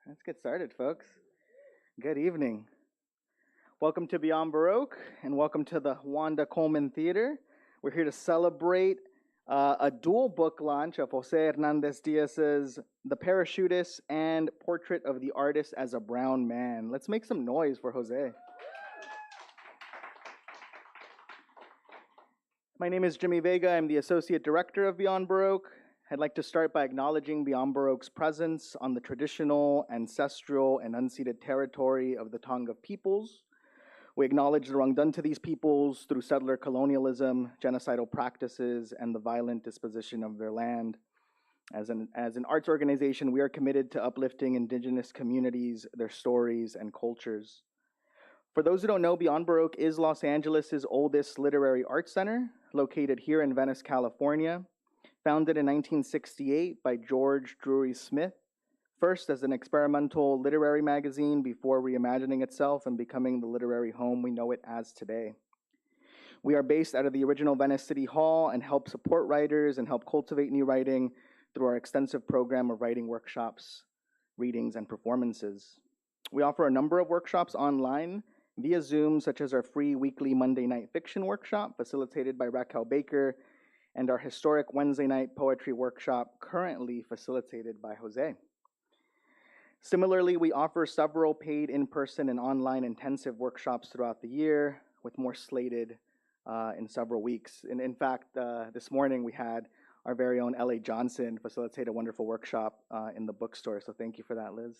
Let's get started, folks. Good evening. Welcome to Beyond Baroque, and welcome to the Wanda Coleman Theater. We're here to celebrate a dual book launch of Jose Hernandez Diaz's The Parachutist and Portrait of the Artist as a Brown Man. Let's make some noise for Jose. My name is Jimmy Vega. I'm the Associate Director of Beyond Baroque. I'd like to start by acknowledging Beyond Baroque's presence on the traditional, ancestral, and unceded territory of the Tonga peoples. We acknowledge the wrong done to these peoples through settler colonialism, genocidal practices, and the violent disposition of their land. As an arts organization, we are committed to uplifting indigenous communities, their stories, and cultures. For those who don't know, Beyond Baroque is Los Angeles' oldest literary arts center, located here in Venice, California. Founded in 1968 by George Drury Smith, first as an experimental literary magazine before reimagining itself and becoming the literary home we know it as today. We are based out of the original Venice City Hall and help support writers and help cultivate new writing through our extensive program of writing workshops, readings, and performances. We offer a number of workshops online via Zoom, such as our free weekly Monday night fiction workshop facilitated by Raquel Baker, and our historic Wednesday night poetry workshop currently facilitated by Jose. Similarly, we offer several paid in-person and online intensive workshops throughout the year, with more slated in several weeks. And in fact, this morning we had our very own L.A. Johnson facilitate a wonderful workshop in the bookstore, so thank you for that, Liz.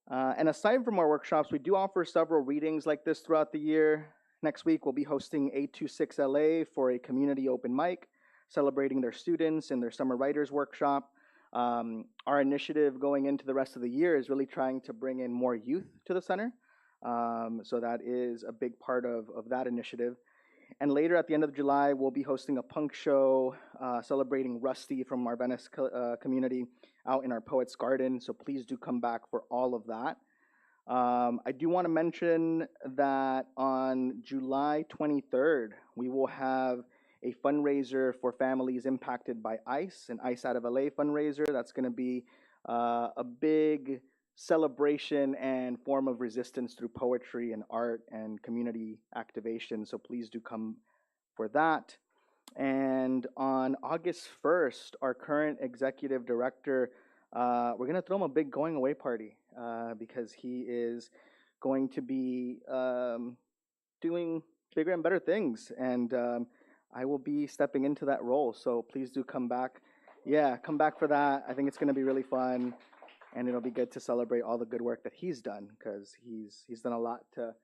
And aside from our workshops, we do offer several readings like this throughout the year. Next week, we'll be hosting 826 LA for a community open mic, celebrating their students in their summer writers workshop. Our initiative going into the rest of the year is really trying to bring in more youth to the center. So that is a big part of that initiative. And later at the end of July, we'll be hosting a punk show celebrating Rusty from our Venice community out in our Poets Garden. So please do come back for all of that. I do want to mention that on July 23rd, we will have a fundraiser for families impacted by ICE, an ICE Out of LA fundraiser. That's going to be a big celebration and form of resistance through poetry and art and community activation. So please do come for that. And on August 1st, our current executive director, we're going to throw him a big going away party because he is going to be doing bigger and better things. And I will be stepping into that role. So please do come back. Yeah, come back for that. I think it's going to be really fun. And it'll be good to celebrate all the good work that he's done because he's done a lot to,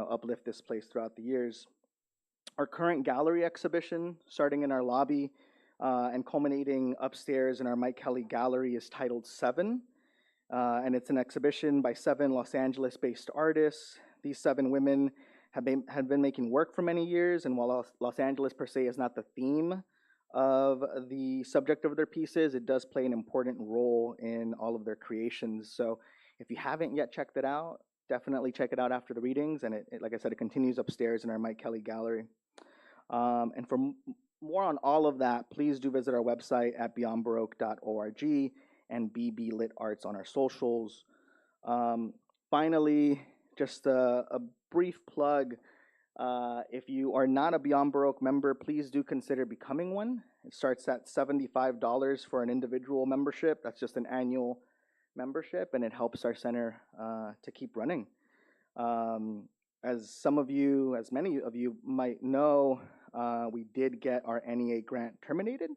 uplift this place throughout the years. Our current gallery exhibition, starting in our lobby, and culminating upstairs in our Mike Kelly Gallery, is titled Seven. And it's an exhibition by 7 Los Angeles-based artists. These 7 women have been making work for many years, and while Los Angeles per se is not the theme of the subject of their pieces, it does play an important role in all of their creations. So if you haven't yet checked it out, definitely check it out after the readings. And it like I said, it continues upstairs in our Mike Kelly Gallery. And for more on all of that, please do visit our website at beyondbaroque.org and BB Lit Arts on our socials. Finally, just a brief plug. If you are not a Beyond Baroque member, please do consider becoming one. It starts at $75 for an individual membership. That's just an annual membership, and it helps our center to keep running. As many of you might know, we did get our NEA grant terminated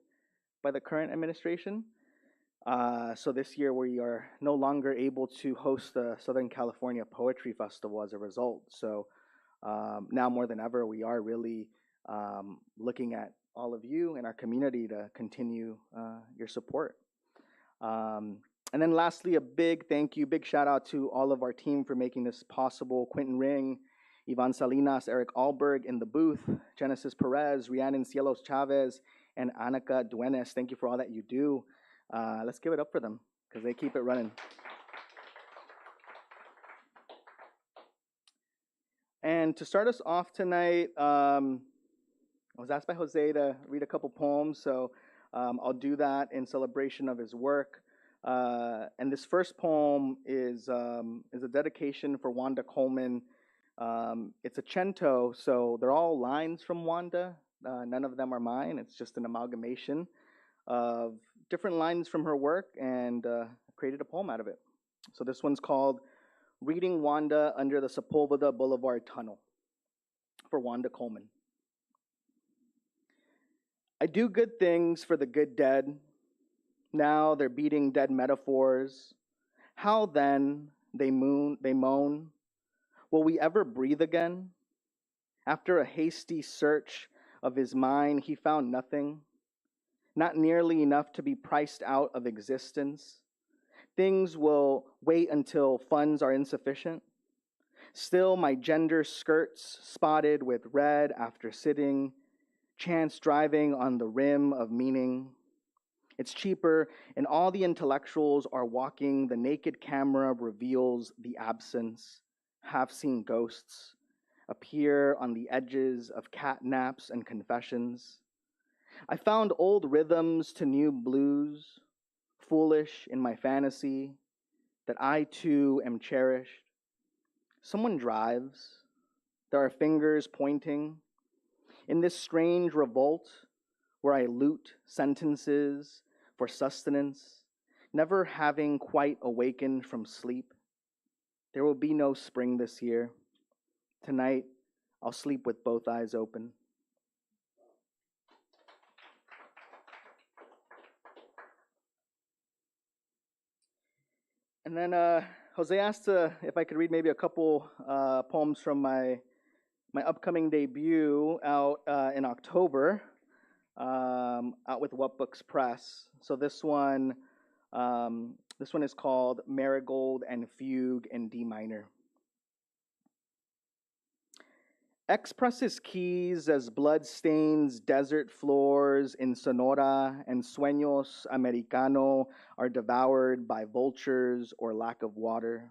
by the current administration. So this year we are no longer able to host the Southern California Poetry Festival as a result. So now more than ever, we are really looking at all of you in our community to continue your support. And then lastly, a big thank you, big shout out to all of our team for making this possible. Quentin Ring, Ivan Salinas, Eric Alberg in the booth, Genesis Perez, Rhiannon Cielos Chavez, and Annika Duenes. Thank you for all that you do. Let's give it up for them because they keep it running. And to start us off tonight, I was asked by Jose to read a couple poems, so I'll do that in celebration of his work. And this first poem is a dedication for Wanda Coleman. It's a cento, so they're all lines from Wanda. None of them are mine. It's just an amalgamation of different lines from her work, and created a poem out of it. So this one's called Reading Wanda Under the Sepulveda Boulevard Tunnel, for Wanda Coleman. I do good things for the good dead. Now they're beating dead metaphors. How then they moan. Will we ever breathe again? After a hasty search of his mind, he found nothing, not nearly enough to be priced out of existence. Things will wait until funds are insufficient. Still, my gender skirts spotted with red after sitting, chance driving on the rim of meaning. It's cheaper, and all the intellectuals are walking. The naked camera reveals the absence. Half-seen ghosts appear on the edges of catnaps and confessions. I found old rhythms to new blues, foolish in my fantasy, that I too am cherished. Someone drives. There are fingers pointing. In this strange revolt where I loot sentences for sustenance, never having quite awakened from sleep, there will be no spring this year. Tonight, I'll sleep with both eyes open. And then Jose asked if I could read maybe a couple poems from my upcoming debut out in October, out with What Books Press. So this one is called Marigold and Fugue in D minor. X presses keys as blood stains desert floors in Sonora, and Sueños Americano are devoured by vultures or lack of water.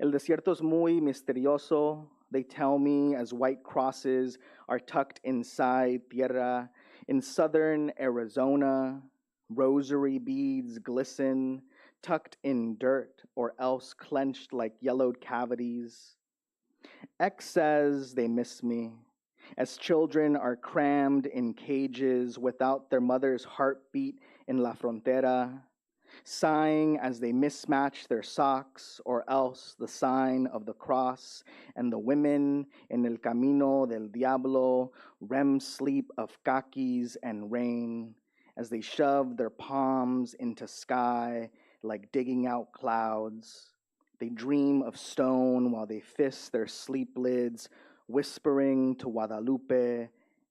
El desierto es muy misterioso, they tell me, as white crosses are tucked inside tierra. In southern Arizona, rosary beads glisten, tucked in dirt or else clenched like yellowed cavities. X says they miss me, as children are crammed in cages without their mother's heartbeat in La Frontera, sighing as they mismatch their socks or else the sign of the cross, and the women in El Camino del Diablo, REM sleep of khakis and rain, as they shove their palms into sky like digging out clouds. They dream of stone while they fist their sleep lids, whispering to Guadalupe,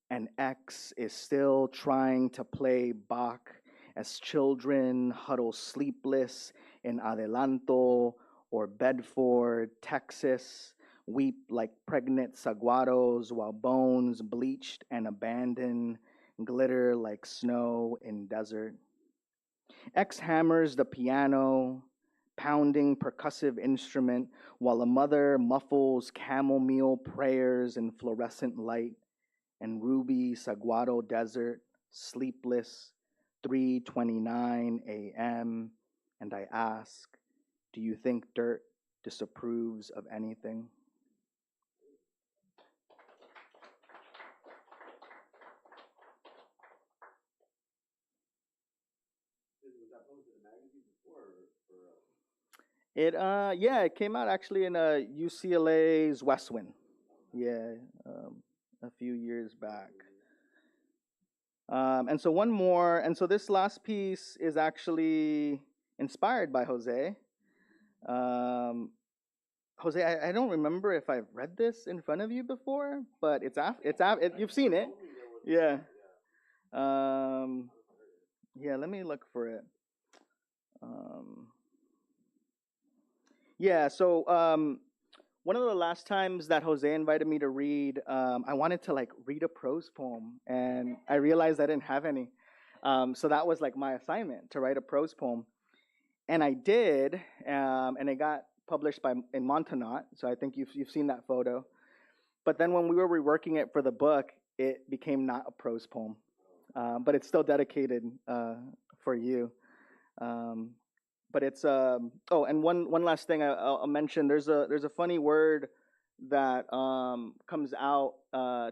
and X is still trying to play Bach as children huddle sleepless in Adelanto or Bedford, Texas, weep like pregnant saguaros while bones bleached and abandoned glitter like snow in desert. X hammers the piano, pounding percussive instrument, while a mother muffles chamomile prayers in fluorescent light, and ruby saguaro desert, sleepless, 3:29 a.m., and I ask, do you think dirt disapproves of anything? It came out actually in UCLA's Westwind. Yeah, a few years back. And so one more, and so this last piece is actually inspired by Jose. Jose, I don't remember if I've read this in front of you before, but you've seen it. Yeah. Yeah, let me look for it. Yeah, so one of the last times that Jose invited me to read, I wanted to like read a prose poem, and I realized I didn't have any. So that was like my assignment, to write a prose poem. And I did, and it got published in Montagnat, so I think you've seen that photo. But then when we were reworking it for the book, it became not a prose poem, but it's still dedicated for you. But it's oh, and one last thing I'll mention. There's a funny word that comes out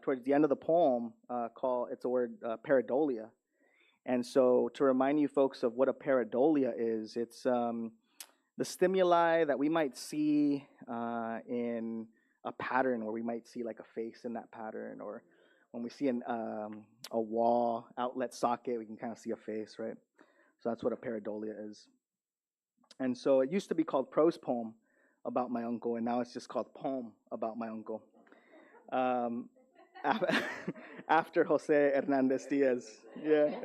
towards the end of the poem. It's a word pareidolia. And so to remind you folks of what a pareidolia is, it's the stimuli that we might see in a pattern, where we might see like a face in that pattern, or when we see a wall outlet socket, we can kind of see a face, right? So that's what a pareidolia is. And so it used to be called prose poem about my uncle, and now it's just called poem about my uncle. After Jose Hernandez Diaz. Yeah.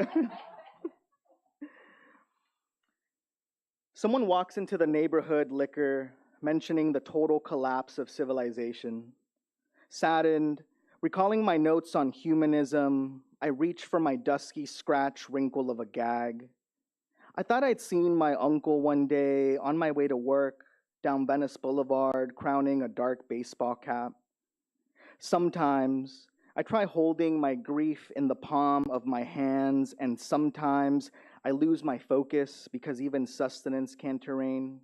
Someone walks into the neighborhood liquor, mentioning the total collapse of civilization. Saddened, recalling my notes on humanism, I reach for my dusky scratch wrinkle of a gag. I thought I'd seen my uncle one day on my way to work down Venice Boulevard, crowning a dark baseball cap. Sometimes I try holding my grief in the palm of my hands, and sometimes I lose my focus because even sustenance can't terrain.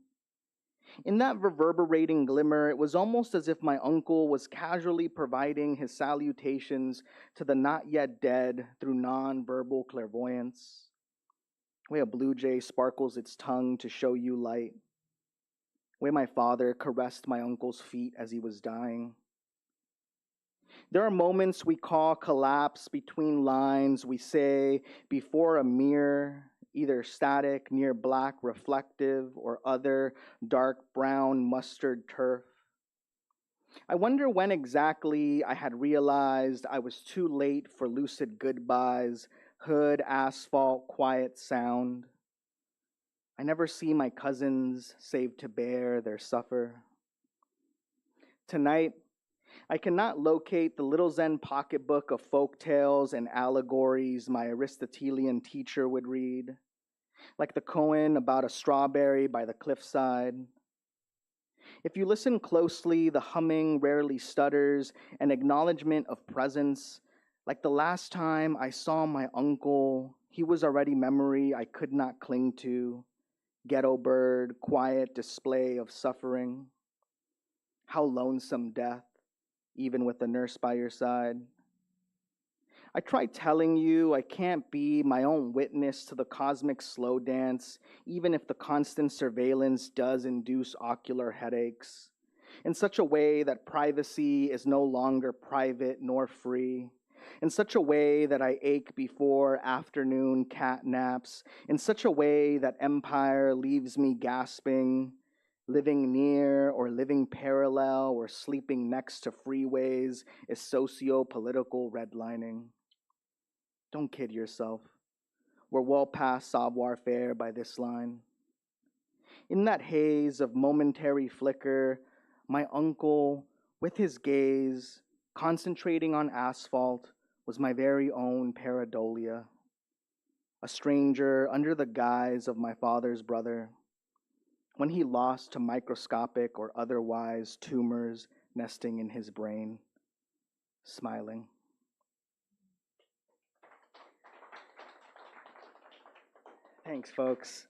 In that reverberating glimmer, it was almost as if my uncle was casually providing his salutations to the not yet dead through non-verbal clairvoyance. Way a blue jay sparkles its tongue to show you light. Way my father caressed my uncle's feet as he was dying. There are moments we call collapse between lines we say before a mirror, either static, near black, reflective, or other dark brown mustard turf. I wonder when exactly I had realized I was too late for lucid goodbyes, hood, asphalt, quiet sound. I never see my cousins save to bear their suffer. Tonight, I cannot locate the little Zen pocketbook of folk tales and allegories my Aristotelian teacher would read, like the koan about a strawberry by the cliffside. If you listen closely, the humming rarely stutters, an acknowledgement of presence. Like the last time I saw my uncle, he was already memory I could not cling to. Ghetto bird, quiet display of suffering. How lonesome death, even with the nurse by your side. I tried telling you I can't be my own witness to the cosmic slow dance, even if the constant surveillance does induce ocular headaches, in such a way that privacy is no longer private nor free, in such a way that I ache before afternoon cat naps, in such a way that empire leaves me gasping, living near or living parallel or sleeping next to freeways is socio-political redlining. Don't kid yourself. We're well past savoir-faire by this line. In that haze of momentary flicker, my uncle, with his gaze, concentrating on asphalt, was my very own pareidolia, a stranger under the guise of my father's brother, when he lost to microscopic or otherwise tumors nesting in his brain, smiling. Thanks, folks.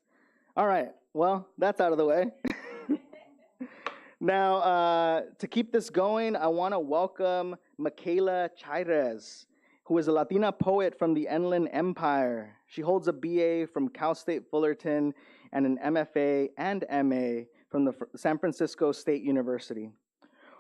All right, well, that's out of the way. Now, to keep this going, I want to welcome Michaela Chairez, who is a Latina poet from the Inland Empire. She holds a BA from Cal State Fullerton and an MFA and MA from the San Francisco State University.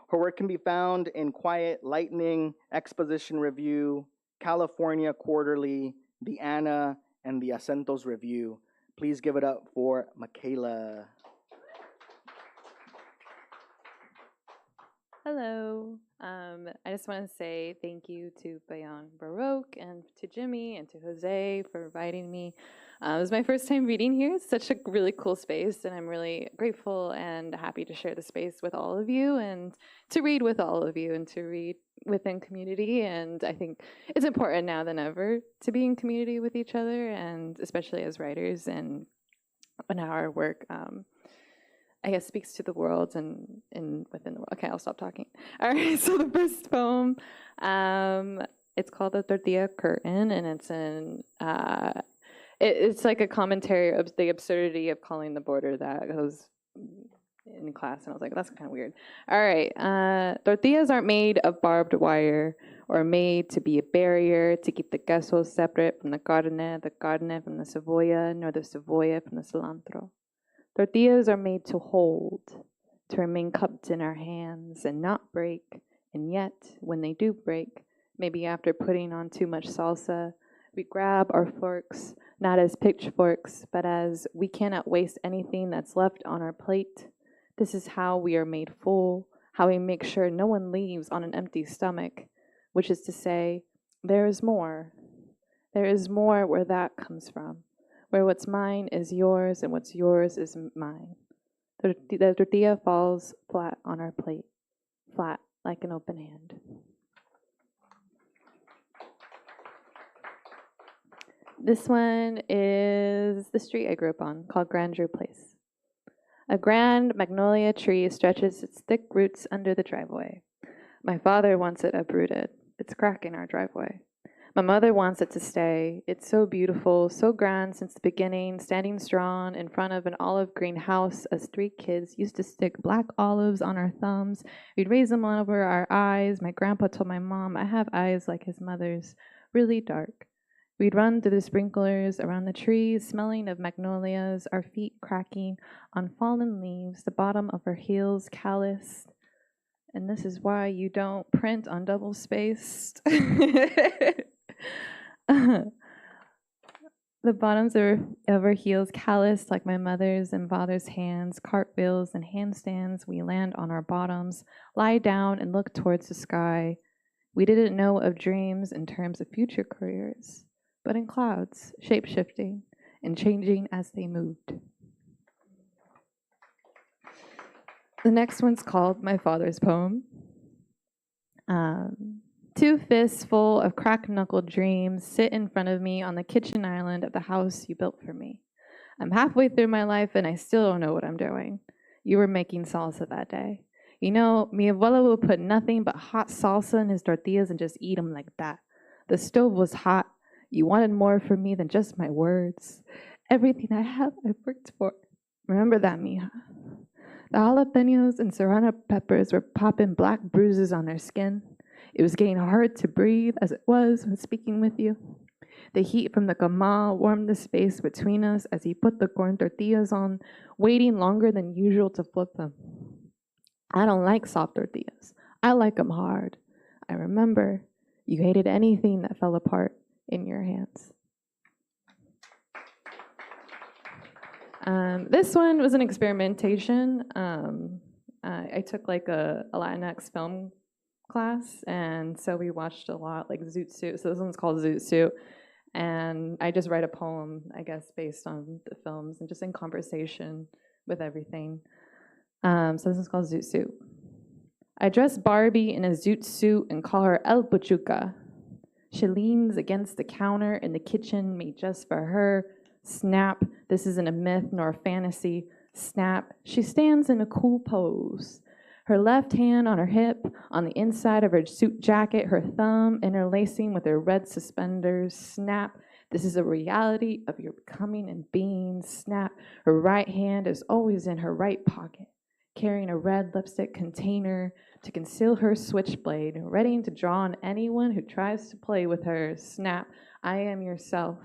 Her work can be found in Quiet Lightning, Exposition Review, California Quarterly, the Anna, and the Acentos Review. Please give it up for Michaela. Hello. I just want to say thank you to Bayon Baroque and to Jimmy and to Jose for inviting me. It was my first time reading here. It's such a really cool space, and I'm really grateful and happy to share the space with all of you and to read with all of you and to read within community. And I think it's important now than ever to be in community with each other, and especially as writers and how our work I guess speaks to the world and within the world. Okay, I'll stop talking. All right, so the first poem, it's called The Tortilla Curtain, and it's like a commentary of the absurdity of calling the border that goes in class, and I was like, that's kind of weird. All right, tortillas aren't made of barbed wire or made to be a barrier to keep the queso separate from the carne from the cebolla, nor the cebolla from the cilantro. Tortillas are made to hold, to remain cupped in our hands and not break, and yet, when they do break, maybe after putting on too much salsa, we grab our forks, not as pitchforks, but as we cannot waste anything that's left on our plate. This is how we are made full, how we make sure no one leaves on an empty stomach, which is to say, there is more. There is more where that comes from, where what's mine is yours and what's yours is mine. The tortilla falls flat on our plate, flat like an open hand. This one is the street I grew up on, called Grandeur Place. A grand magnolia tree stretches its thick roots under the driveway. My father wants it uprooted. It's cracking our driveway. My mother wants it to stay. It's so beautiful, so grand since the beginning, standing strong in front of an olive green house as 3 kids used to stick black olives on our thumbs. We'd raise them over our eyes. My grandpa told my mom, I have eyes like his mother's, really dark. We'd run through the sprinklers around the trees, smelling of magnolias, our feet cracking on fallen leaves, the bottom of our heels calloused. And this is why you don't print on double-spaced. The bottoms of our heels calloused like my mother's and father's hands, cartwheels and handstands. We land on our bottoms, lie down and look towards the sky. We didn't know of dreams in terms of future careers, but in clouds, shape-shifting and changing as they moved. The next one's called My Father's Poem. 2 fists full of crack-knuckled dreams sit in front of me on the kitchen island of the house you built for me. I'm halfway through my life and I still don't know what I'm doing. You were making salsa that day. You know, mi abuela would put nothing but hot salsa in his tortillas and just eat them like that. The stove was hot. You wanted more from me than just my words. Everything I have, I've worked for. Remember that, mija. The jalapenos and serrano peppers were popping black bruises on their skin. It was getting hard to breathe as it was when speaking with you. The heat from the comal warmed the space between us as he put the corn tortillas on, waiting longer than usual to flip them. I don't like soft tortillas. I like them hard. I remember you hated anything that fell apart in your hands. This one was an experimentation. I took like a Latinx film class, and so we watched a lot like Zoot Suit. So this one's called Zoot Suit, and I just write a poem, I guess, based on the films and just in conversation with everything. So this is called Zoot Suit. I dress Barbie in a zoot suit and call her El Pachuca. She leans against the counter in the kitchen made just for her. Snap, this isn't a myth nor a fantasy. Snap, she stands in a cool pose. Her left hand on her hip, on the inside of her suit jacket, her thumb interlacing with her red suspenders. Snap, this is a reality of your becoming and being. Snap, her right hand is always in her right pocket, carrying a red lipstick container to conceal her switchblade, ready to draw on anyone who tries to play with her. Snap, I am yourself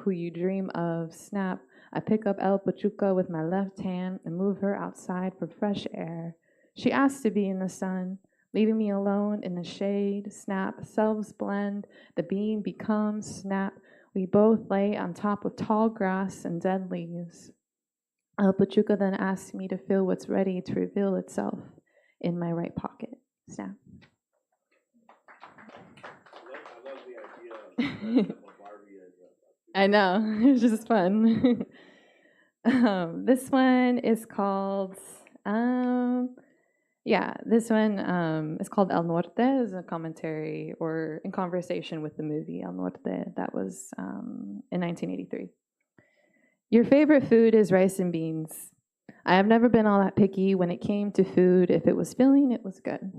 who you dream of. Snap, I pick up El Pachuca with my left hand and move her outside for fresh air. She asks to be in the sun, leaving me alone in the shade. Snap, selves blend, the being becomes. Snap, we both lay on top of tall grass and dead leaves. El Pachuca then asks me to feel what's ready to reveal itself in my right pocket. Snap. I love the idea of Barbie as I know, it's just fun. This one is called, this one is called El Norte. It's a commentary or in conversation with the movie El Norte that was in 1983. Your favorite food is rice and beans. I have never been all that picky when it came to food. If it was filling, it was good.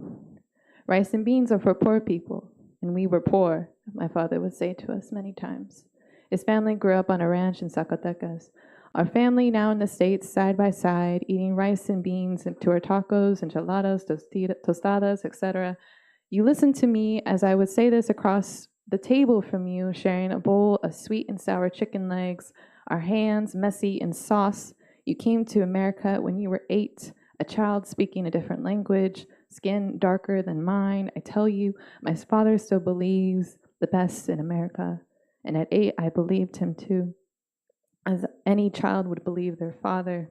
Rice and beans are for poor people, and we were poor, my father would say to us many times. His family grew up on a ranch in Zacatecas. Our family now in the States, side by side, eating rice and beans and to our tacos, enchiladas, tostadas, etc. You listened to me as I would say this across the table from you, sharing a bowl of sweet and sour chicken legs, our hands messy in sauce. You came to America when you were 8, a child speaking a different language, skin darker than mine. I tell you, my father still believes the best in America. And at 8, I believed him too, as any child would believe their father,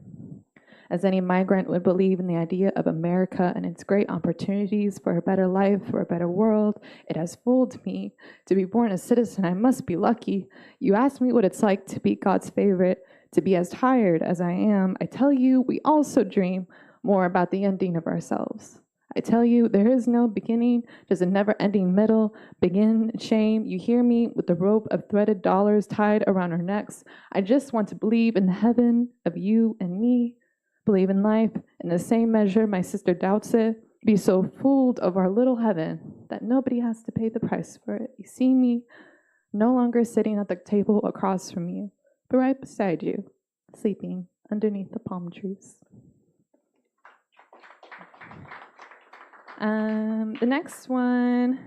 as any migrant would believe in the idea of America and its great opportunities for a better life, for a better world. It has fooled me. To be born a citizen, I must be lucky. You ask me what it's like to be God's favorite, to be as tired as I am. I tell you, we also dream more about the ending of ourselves. I tell you, there is no beginning, just a never-ending middle. Begin, shame. You hear me with the rope of threaded dollars tied around our necks. I just want to believe in the heaven of you and me. Believe in life in the same measure my sister doubts it. Be so fooled of our little heaven that nobody has to pay the price for it. You see me no longer sitting at the table across from you, but right beside you, sleeping underneath the palm trees. The next one,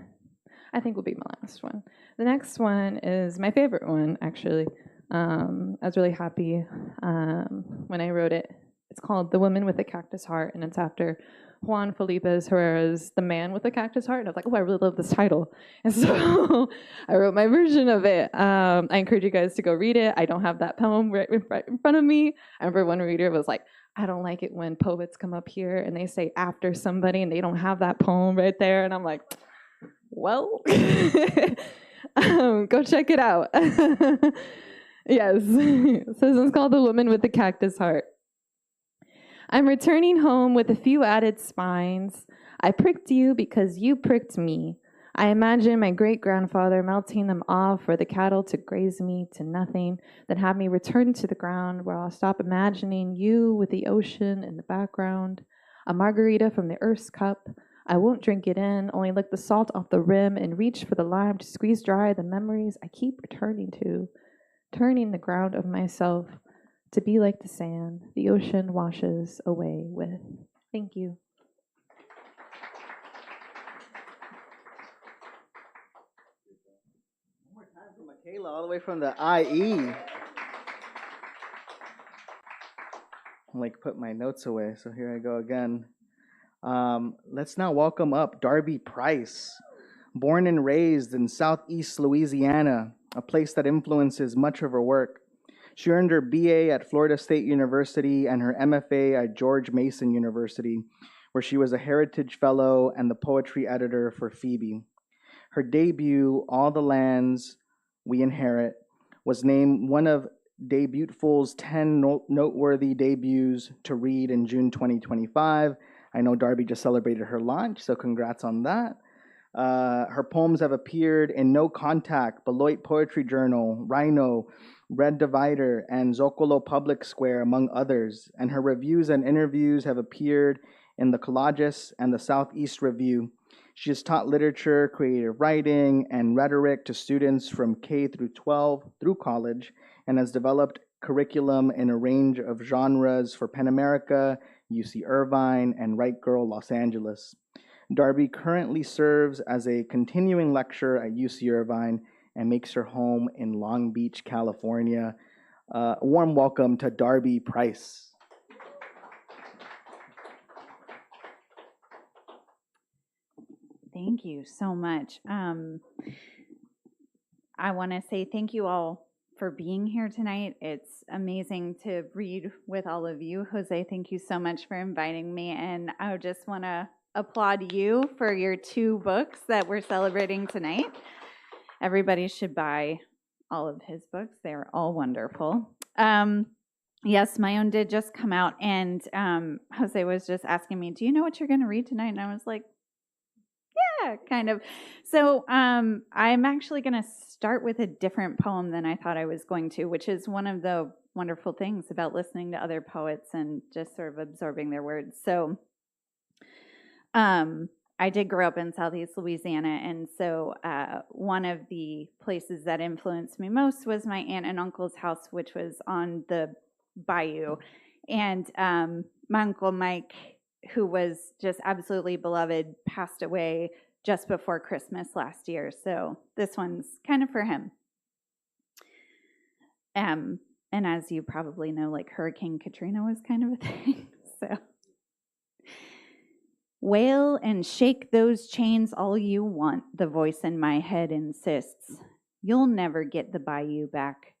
I think will be my last one. The next one is my favorite one, actually. I was really happy when I wrote it. It's called The Woman with the Cactus Heart, and it's after Juan Felipe Herrera's The Man with the Cactus Heart. And I was like, oh, I really love this title. And so I wrote my version of it. I encourage you guys to go read it. I don't have that poem right in front of me. I remember one reader was like, I don't like it when poets come up here and they say after somebody and they don't have that poem right there. And I'm like, well, go check it out. Yes. So this one's called The Woman with the Cactus Heart. I'm returning home with a few added spines. I pricked you because you pricked me. I imagine my great-grandfather melting them off for the cattle to graze me to nothing, then have me return to the ground where I'll stop imagining you with the ocean in the background. A margarita from the Earth's cup. I won't drink it in, only lick the salt off the rim and reach for the lime to squeeze dry the memories I keep returning to, turning the ground of myself to be like the sand the ocean washes away with. Thank you. One more time for Michaela, all the way from the IE. I'm like, put my notes away, so here I go again. Let's now welcome up Darby Price. Born and raised in Southeast Louisiana, a place that influences much of her work. She earned her BA at Florida State University and her MFA at George Mason University, where she was a Heritage Fellow and the poetry editor for Phoebe. Her debut, All the Lands We Inherit, was named one of Debuteful's 10 noteworthy debuts to read in June 2025. I know Darby just celebrated her launch, so congrats on that. Her poems have appeared in No Contact, Beloit Poetry Journal, Rhino, Red Divider, and Zocalo Public Square, among others. And her reviews and interviews have appeared in the Collages and the Southeast Review. She has taught literature, creative writing, and rhetoric to students from K through 12 through college, and has developed curriculum in a range of genres for PEN America, UC Irvine, and Right Girl Los Angeles. Darby currently serves as a continuing lecturer at UC Irvine and makes her home in Long Beach, California. A warm welcome to Darby Price. Thank you so much. I want to say thank you all for being here tonight. It's amazing to read with all of you. Jose, thank you so much for inviting me. And I just want to applaud you for your 2 books that we're celebrating tonight. Everybody should buy all of his books. They're all wonderful. Yes, my own did just come out, and Jose was just asking me, do you know what you're going to read tonight? And I was like, yeah, kind of. So I'm actually going to start with a different poem than I thought I was going to, which is one of the wonderful things about listening to other poets and just sort of absorbing their words. So I I did grow up in Southeast Louisiana, and so one of the places that influenced me most was my aunt and uncle's house, which was on the bayou. And my Uncle Mike, who was just absolutely beloved, passed away just before Christmas last year. So this one's kind of for him. And as you probably know, like Hurricane Katrina was kind of a thing. So, wail and shake those chains all you want, the voice in my head insists. You'll never get the bayou back.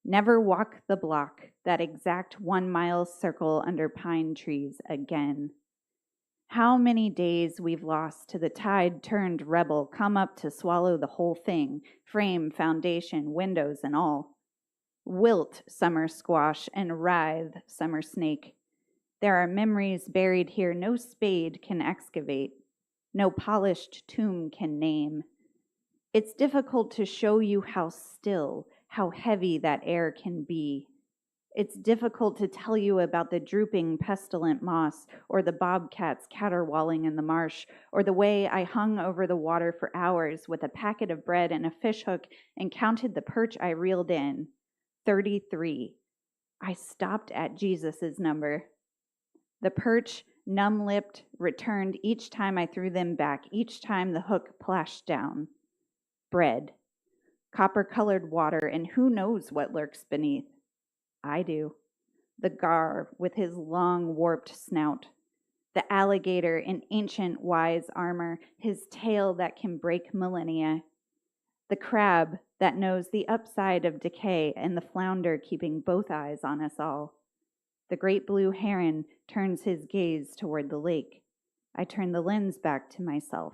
Never walk the block, that exact 1 mile circle under pine trees again. How many days we've lost to the tide-turned rebel come up to swallow the whole thing, frame, foundation, windows, and all. Wilt, summer squash, and writhe, summer snake. There are memories buried here no spade can excavate, no polished tomb can name. It's difficult to show you how still, how heavy that air can be. It's difficult to tell you about the drooping pestilent moss, or the bobcats caterwauling in the marsh, or the way I hung over the water for hours with a packet of bread and a fishhook and counted the perch I reeled in. 33. I stopped at Jesus's number. The perch, numb-lipped, returned each time I threw them back, each time the hook plashed down. Bread, copper-colored water, and who knows what lurks beneath. I do. The gar with his long, warped snout. The alligator in ancient, wise armor, his tail that can break millennia. The crab that knows the upside of decay, and the flounder keeping both eyes on us all. The great blue heron turns his gaze toward the lake. I turn the lens back to myself.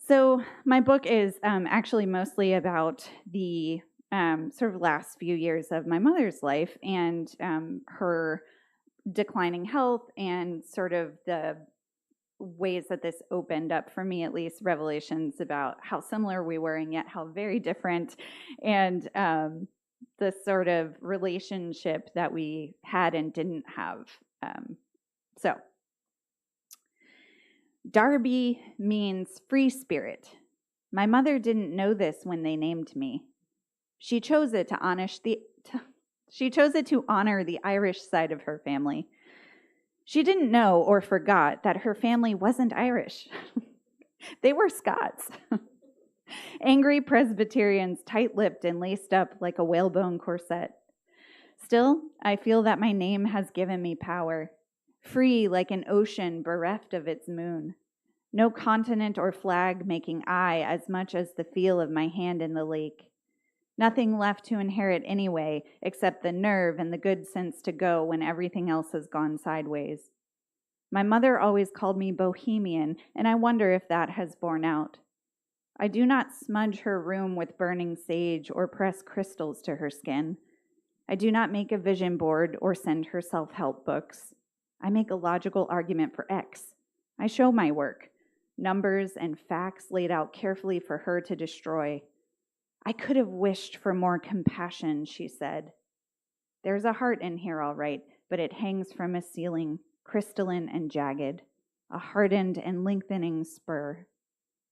So my book is actually mostly about the sort of last few years of my mother's life and her declining health and sort of the ways that this opened up, for me at least, revelations about how similar we were and yet how very different, and the sort of relationship that we had and didn't have. So, Darby means free spirit. My mother didn't know this when they named me. She chose it to honor the Irish side of her family. She didn't know or forgot that her family wasn't Irish. They were Scots. Angry Presbyterians, tight-lipped and laced up like a whalebone corset. Still, I feel that my name has given me power, free like an ocean bereft of its moon. No continent or flag making I as much as the feel of my hand in the lake. Nothing left to inherit anyway, except the nerve and the good sense to go when everything else has gone sideways. My mother always called me bohemian, and I wonder if that has borne out. I do not smudge her room with burning sage or press crystals to her skin. I do not make a vision board or send her self-help books. I make a logical argument for X. I show my work, numbers and facts laid out carefully for her to destroy. I could have wished for more compassion, she said. There's a heart in here, all right, but it hangs from a ceiling, crystalline and jagged, a hardened and lengthening spur,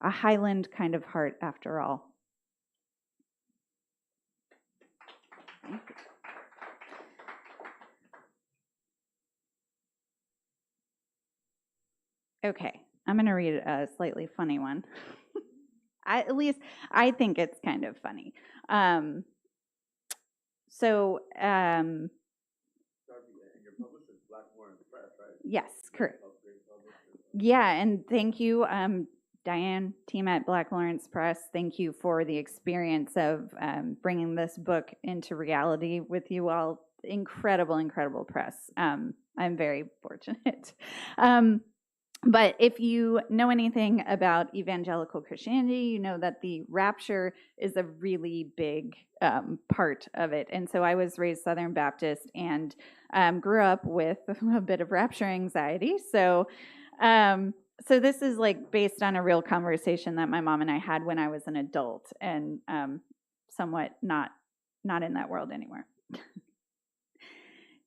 a highland kind of heart after all. Thank you. Okay, I'm going to read a slightly funny one. At least I think it's kind of funny. And you're published in Blackmore Press, right? Yes, correct. Yeah, and thank you, Diane, team at Black Lawrence Press. Thank you for the experience of bringing this book into reality with you all. Incredible, incredible press. I'm very fortunate. But if you know anything about evangelical Christianity, you know that the rapture is a really big part of it. And so I was raised Southern Baptist and grew up with a bit of rapture anxiety. So this is like based on a real conversation that my mom and I had when I was an adult, and somewhat not in that world anymore.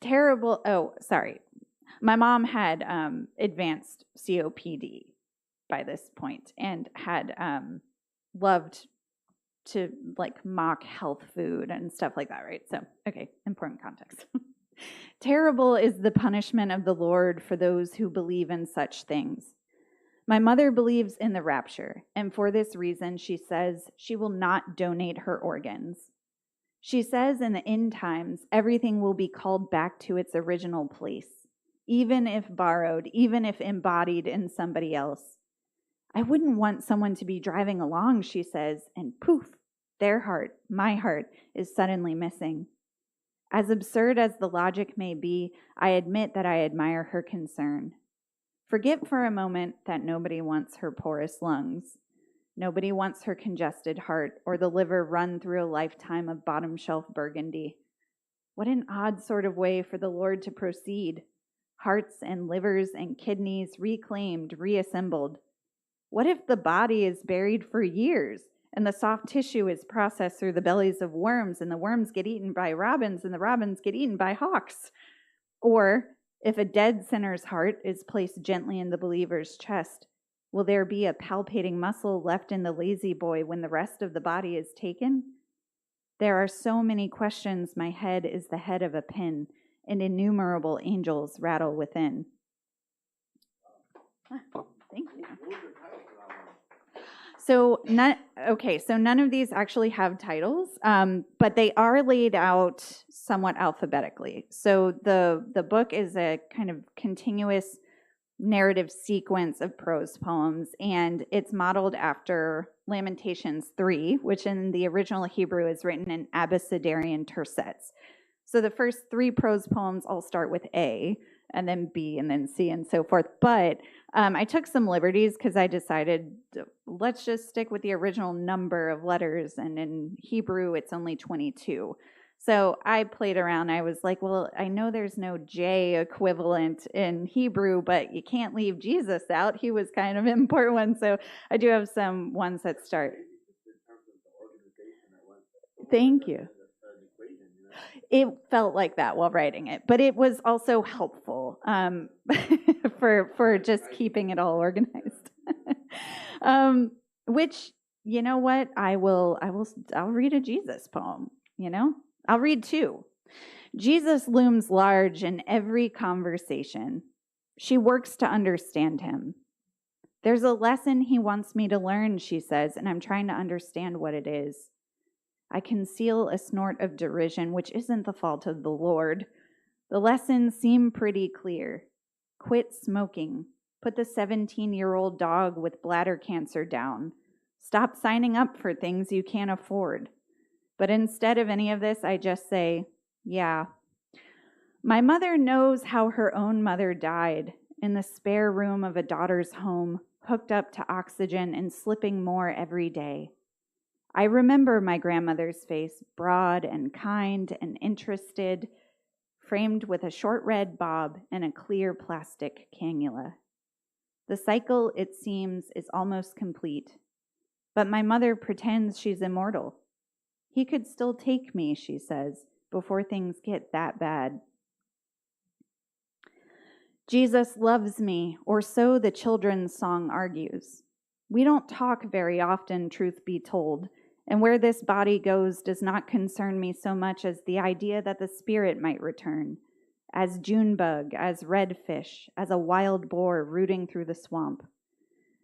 Terrible. Oh, sorry. My mom had advanced COPD by this point and had loved to like mock health food and stuff like that, right? So, okay, important context. Terrible is the punishment of the Lord for those who believe in such things. My mother believes in the rapture, and for this reason, she says she will not donate her organs. She says in the end times, everything will be called back to its original place, even if borrowed, even if embodied in somebody else. I wouldn't want someone to be driving along, she says, and poof, their heart, my heart, is suddenly missing. As absurd as the logic may be, I admit that I admire her concern. Forget for a moment that nobody wants her porous lungs. Nobody wants her congested heart or the liver run through a lifetime of bottom shelf burgundy. What an odd sort of way for the Lord to proceed. Hearts and livers and kidneys reclaimed, reassembled. What if the body is buried for years and the soft tissue is processed through the bellies of worms and the worms get eaten by robins and the robins get eaten by hawks? Or if a dead sinner's heart is placed gently in the believer's chest, will there be a palpating muscle left in the lazy boy when the rest of the body is taken? There are so many questions, my head is the head of a pin, and innumerable angels rattle within. Thank you. So none of these actually have titles, but they are laid out somewhat alphabetically. So the book is a kind of continuous narrative sequence of prose poems, and it's modeled after Lamentations 3, which in the original Hebrew is written in abecedarian tercets. So the first 3 prose poems all start with A, and then B, and then C, and so forth. But I took some liberties because I decided, let's just stick with the original number of letters, and in Hebrew, it's only 22. So I played around. I was like, well, I know there's no J equivalent in Hebrew, but you can't leave Jesus out. He was kind of an important one. So I do have some ones that start. Thank you. It felt like that while writing it, but it was also helpful for just keeping it all organized. Which, you know what, I'll read a Jesus poem. I'll read 2. Jesus looms large in every conversation. She works to understand him. There's a lesson he wants me to learn, she says, and I'm trying to understand what it is. I conceal a snort of derision, which isn't the fault of the Lord. The lessons seem pretty clear. Quit smoking. Put the 17-year-old dog with bladder cancer down. Stop signing up for things you can't afford. But instead of any of this, I just say, yeah. My mother knows how her own mother died in the spare room of a daughter's home, hooked up to oxygen and slipping more every day. I remember my grandmother's face, broad and kind and interested, framed with a short red bob and a clear plastic cannula. The cycle, it seems, is almost complete. But my mother pretends she's immortal. He could still take me, she says, before things get that bad. Jesus loves me, or so the children's song argues. We don't talk very often, truth be told, and where this body goes does not concern me so much as the idea that the spirit might return, as Junebug, as redfish, as a wild boar rooting through the swamp.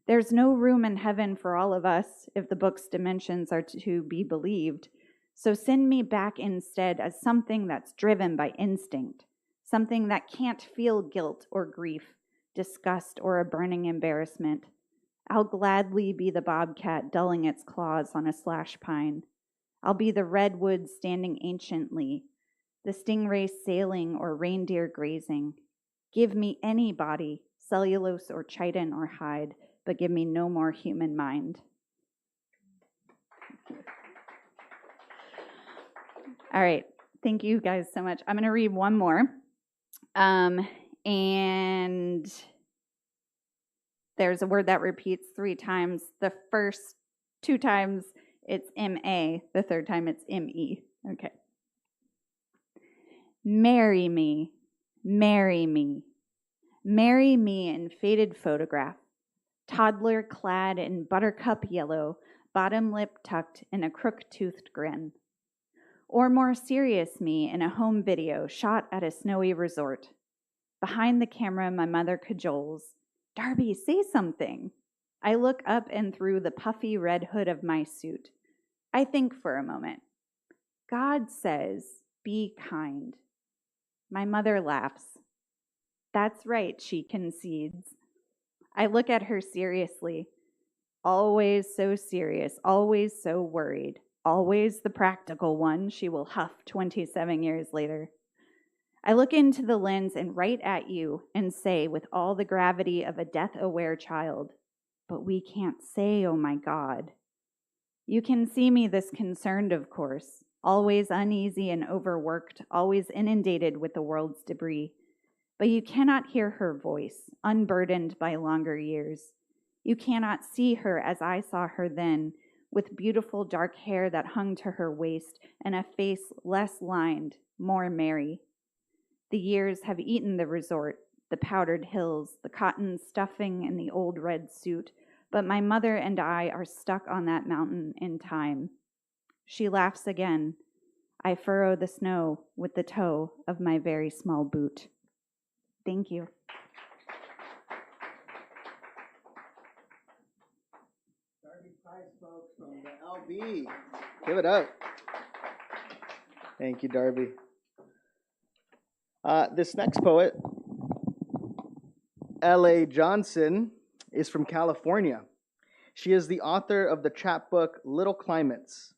There's no room in heaven for all of us if the book's dimensions are to be believed, so send me back instead as something that's driven by instinct, something that can't feel guilt or grief, disgust or a burning embarrassment. I'll gladly be the bobcat dulling its claws on a slash pine. I'll be the redwood standing anciently, the stingray sailing or reindeer grazing. Give me any body, cellulose or chitin or hide, but give me no more human mind. All right, thank you guys so much. I'm going to read one more. And there's a word that repeats 3 times. The first 2 times it's M-A. The third time it's M-E. Okay. Marry me, marry me, marry me in faded photograph, toddler clad in buttercup yellow, bottom lip tucked in a crook-toothed grin. Or more serious me in a home video shot at a snowy resort. Behind the camera, my mother cajoles, "Darby, say something." I look up and through the puffy red hood of my suit. I think for a moment. God says, "Be kind." My mother laughs. "That's right," she concedes. I look at her seriously. Always so serious, always so worried, always the practical one, she will huff 27 years later. I look into the lens and right at you and say with all the gravity of a death-aware child, "But we can't say, oh my God." You can see me this concerned, of course, always uneasy and overworked, always inundated with the world's debris. But you cannot hear her voice, unburdened by longer years. You cannot see her as I saw her then, with beautiful dark hair that hung to her waist and a face less lined, more merry. The years have eaten the resort, the powdered hills, the cotton stuffing and the old red suit, but my mother and I are stuck on that mountain in time. She laughs again. I furrow the snow with the toe of my very small boot. Thank you. Darby Price, folks, from the LB. Give it up. Thank you, Darby. This next poet, L.A. Johnson, is from California. She is the author of the chapbook Little Climates.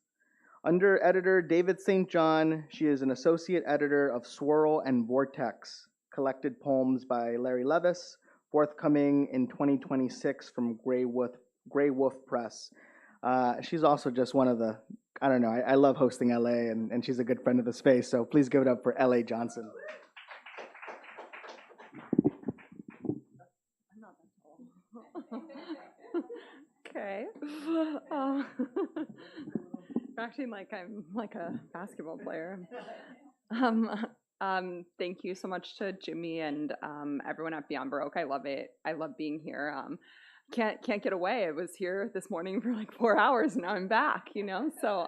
Under editor David St. John, she is an associate editor of Swirl and Vortex, collected poems by Larry Levis, forthcoming in 2026 from Grey Wolf Press. She's also just one of the, I don't know, I love hosting LA, and she's a good friend of the space, so please give it up for L.A. Johnson. I'm not that tall. Okay. Acting like I'm like a basketball player. Thank you so much to Jimmy and everyone at Beyond Baroque. I love it. I love being here. Can't get away. I was here this morning for like 4 hours, and now I'm back. So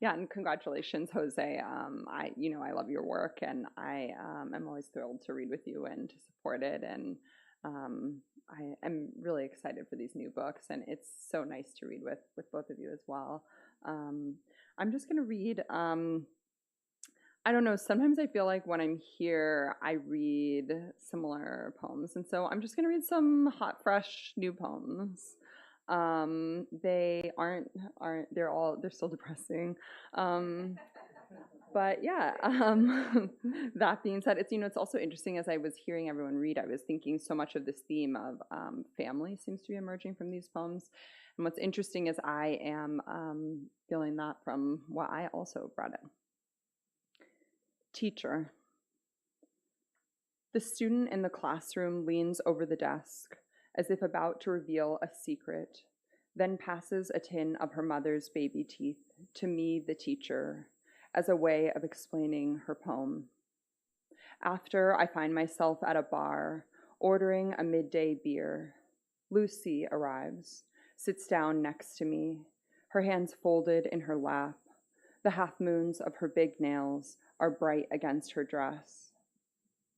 yeah, and congratulations, Jose. I love your work, and I am always thrilled to read with you and to support it. And I am really excited for these new books, and it's so nice to read with both of you as well. I'm just going to read, I don't know, sometimes I feel like when I'm here, I read similar poems, and so I'm just going to read some hot, fresh, new poems. They they're still depressing. But yeah, that being said, it's also interesting as I was hearing everyone read, I was thinking so much of this theme of family seems to be emerging from these poems. And what's interesting is I am feeling that from what I also brought in. Teacher. The student in the classroom leans over the desk as if about to reveal a secret, then passes a tin of her mother's baby teeth to me, the teacher, as a way of explaining her poem. After, I find myself at a bar, ordering a midday beer. Lucy arrives, sits down next to me, her hands folded in her lap. The half-moons of her big nails are bright against her dress.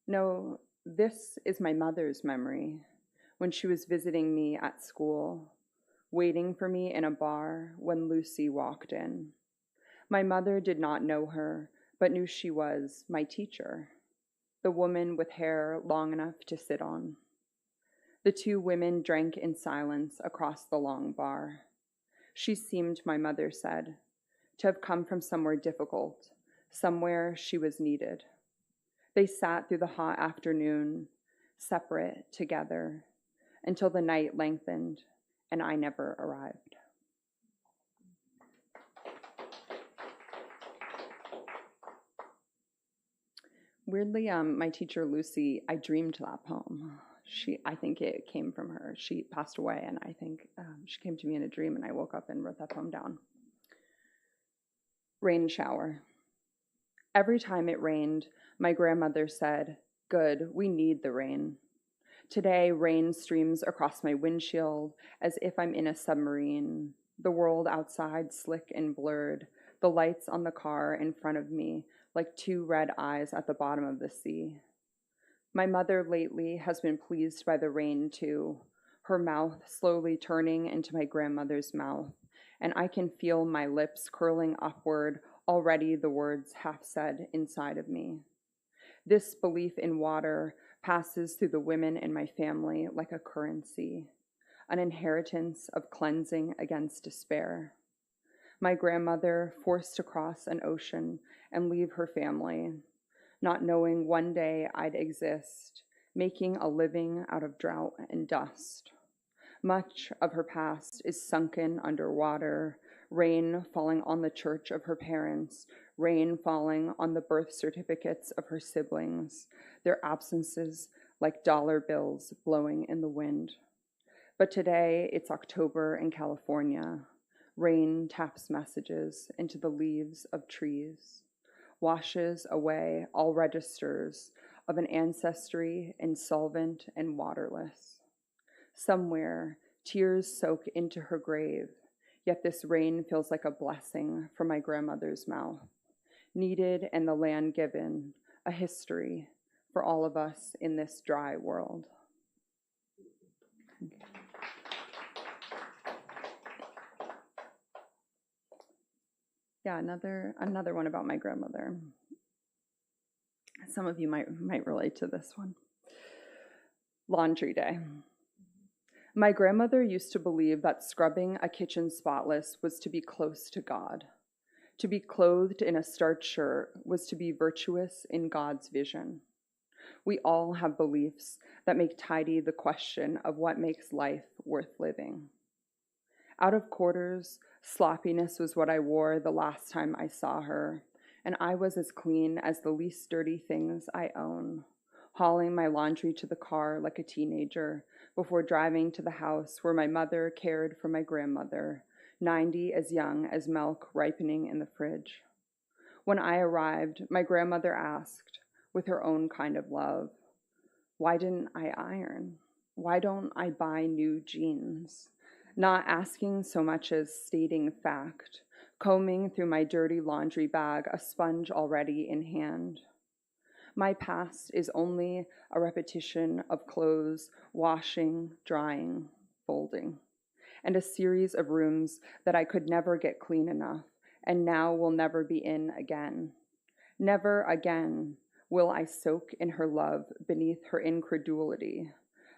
No, this is my mother's memory, when she was visiting me at school, waiting for me in a bar when Lucy walked in. My mother did not know her, but knew she was my teacher, the woman with hair long enough to sit on. The two women drank in silence across the long bar. She seemed, my mother said, to have come from somewhere difficult, somewhere she was needed. They sat through the hot afternoon, separate, together, until the night lengthened and I never arrived. Weirdly, my teacher, Lucy, I dreamed that poem. I think it came from her. She passed away, and I think she came to me in a dream, and I woke up and wrote that poem down. Rain shower. Every time it rained, my grandmother said, "Good, we need the rain." Today, rain streams across my windshield as if I'm in a submarine. The world outside slick and blurred, the lights on the car in front of me like two red eyes at the bottom of the sea. My mother lately has been pleased by the rain too, her mouth slowly turning into my grandmother's mouth, and I can feel my lips curling upward, already the words half said inside of me. This belief in water passes through the women in my family like a currency, an inheritance of cleansing against despair. My grandmother forced to cross an ocean and leave her family, not knowing one day I'd exist, making a living out of drought and dust. Much of her past is sunken underwater, rain falling on the church of her parents, rain falling on the birth certificates of her siblings, their absences like dollar bills blowing in the wind. But today it's October in California. Rain taps messages into the leaves of trees, washes away all registers of an ancestry insolvent and waterless. Somewhere, tears soak into her grave, yet this rain feels like a blessing from my grandmother's mouth. Needed and the land given, a history for all of us in this dry world. Yeah, another one about my grandmother. Some of you might relate to this one. Laundry day. My grandmother used to believe that scrubbing a kitchen spotless was to be close to God. To be clothed in a starched shirt was to be virtuous in God's vision. We all have beliefs that make tidy the question of what makes life worth living. Out of quarters, sloppiness was what I wore the last time I saw her, and I was as clean as the least dirty things I own, hauling my laundry to the car like a teenager before driving to the house where my mother cared for my grandmother, 90 as young as milk ripening in the fridge. When I arrived, my grandmother asked, with her own kind of love, "Why didn't I iron? Why don't I buy new jeans?" Not asking so much as stating fact, combing through my dirty laundry bag, a sponge already in hand. My past is only a repetition of clothes, washing, drying, folding, and a series of rooms that I could never get clean enough, and now will never be in again. Never again will I soak in her love beneath her incredulity,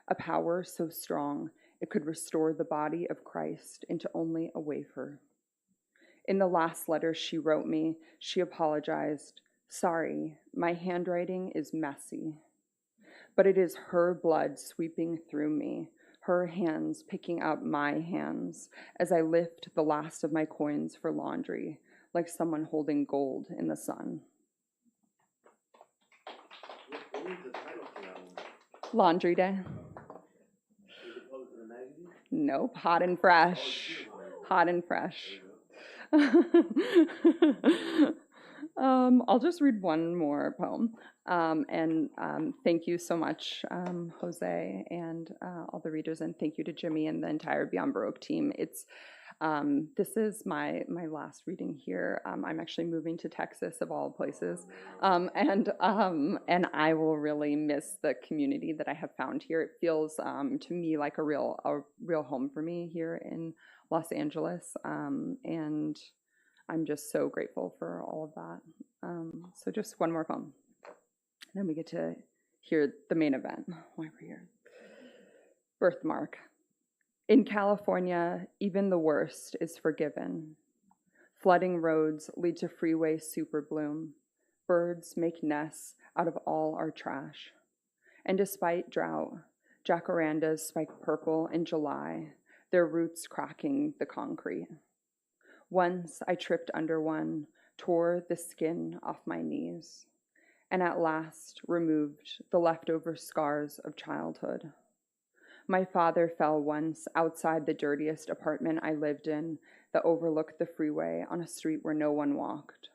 a power so strong it could restore the body of Christ into only a wafer. In the last letter she wrote me, she apologized. "Sorry, my handwriting is messy." But it is her blood sweeping through me, her hands picking up my hands as I lift the last of my coins for laundry, like someone holding gold in the sun. What was the title for that one? Laundry day. Is it published in a magazine? Nope, hot and fresh. Hot and fresh. I'll just read one more poem. Thank you so much, Jose, and all the readers, and thank you to Jimmy and the entire Beyond Baroque team. This is my last reading here. I'm actually moving to Texas, of all places, and I will really miss the community that I have found here. It feels to me like a real home for me here in Los Angeles, and I'm just so grateful for all of that. So just one more poem, then we get to hear the main event while we're here. Birthmark. In California, even the worst is forgiven. Flooding roads lead to freeway superbloom. Birds make nests out of all our trash. And despite drought, jacarandas spike purple in July, their roots cracking the concrete. Once I tripped under one, tore the skin off my knees, and at last removed the leftover scars of childhood. My father fell once outside the dirtiest apartment I lived in that overlooked the freeway on a street where no one walked.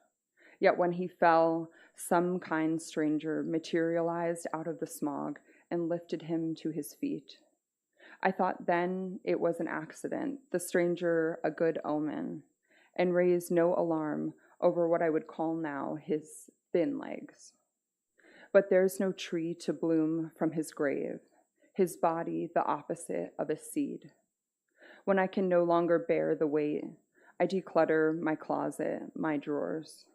Yet when he fell, some kind stranger materialized out of the smog and lifted him to his feet. I thought then it was an accident, the stranger a good omen, and raised no alarm over what I would call now his thin legs. But there's no tree to bloom from his grave, his body the opposite of a seed. When I can no longer bear the weight, I declutter my closet, my drawers.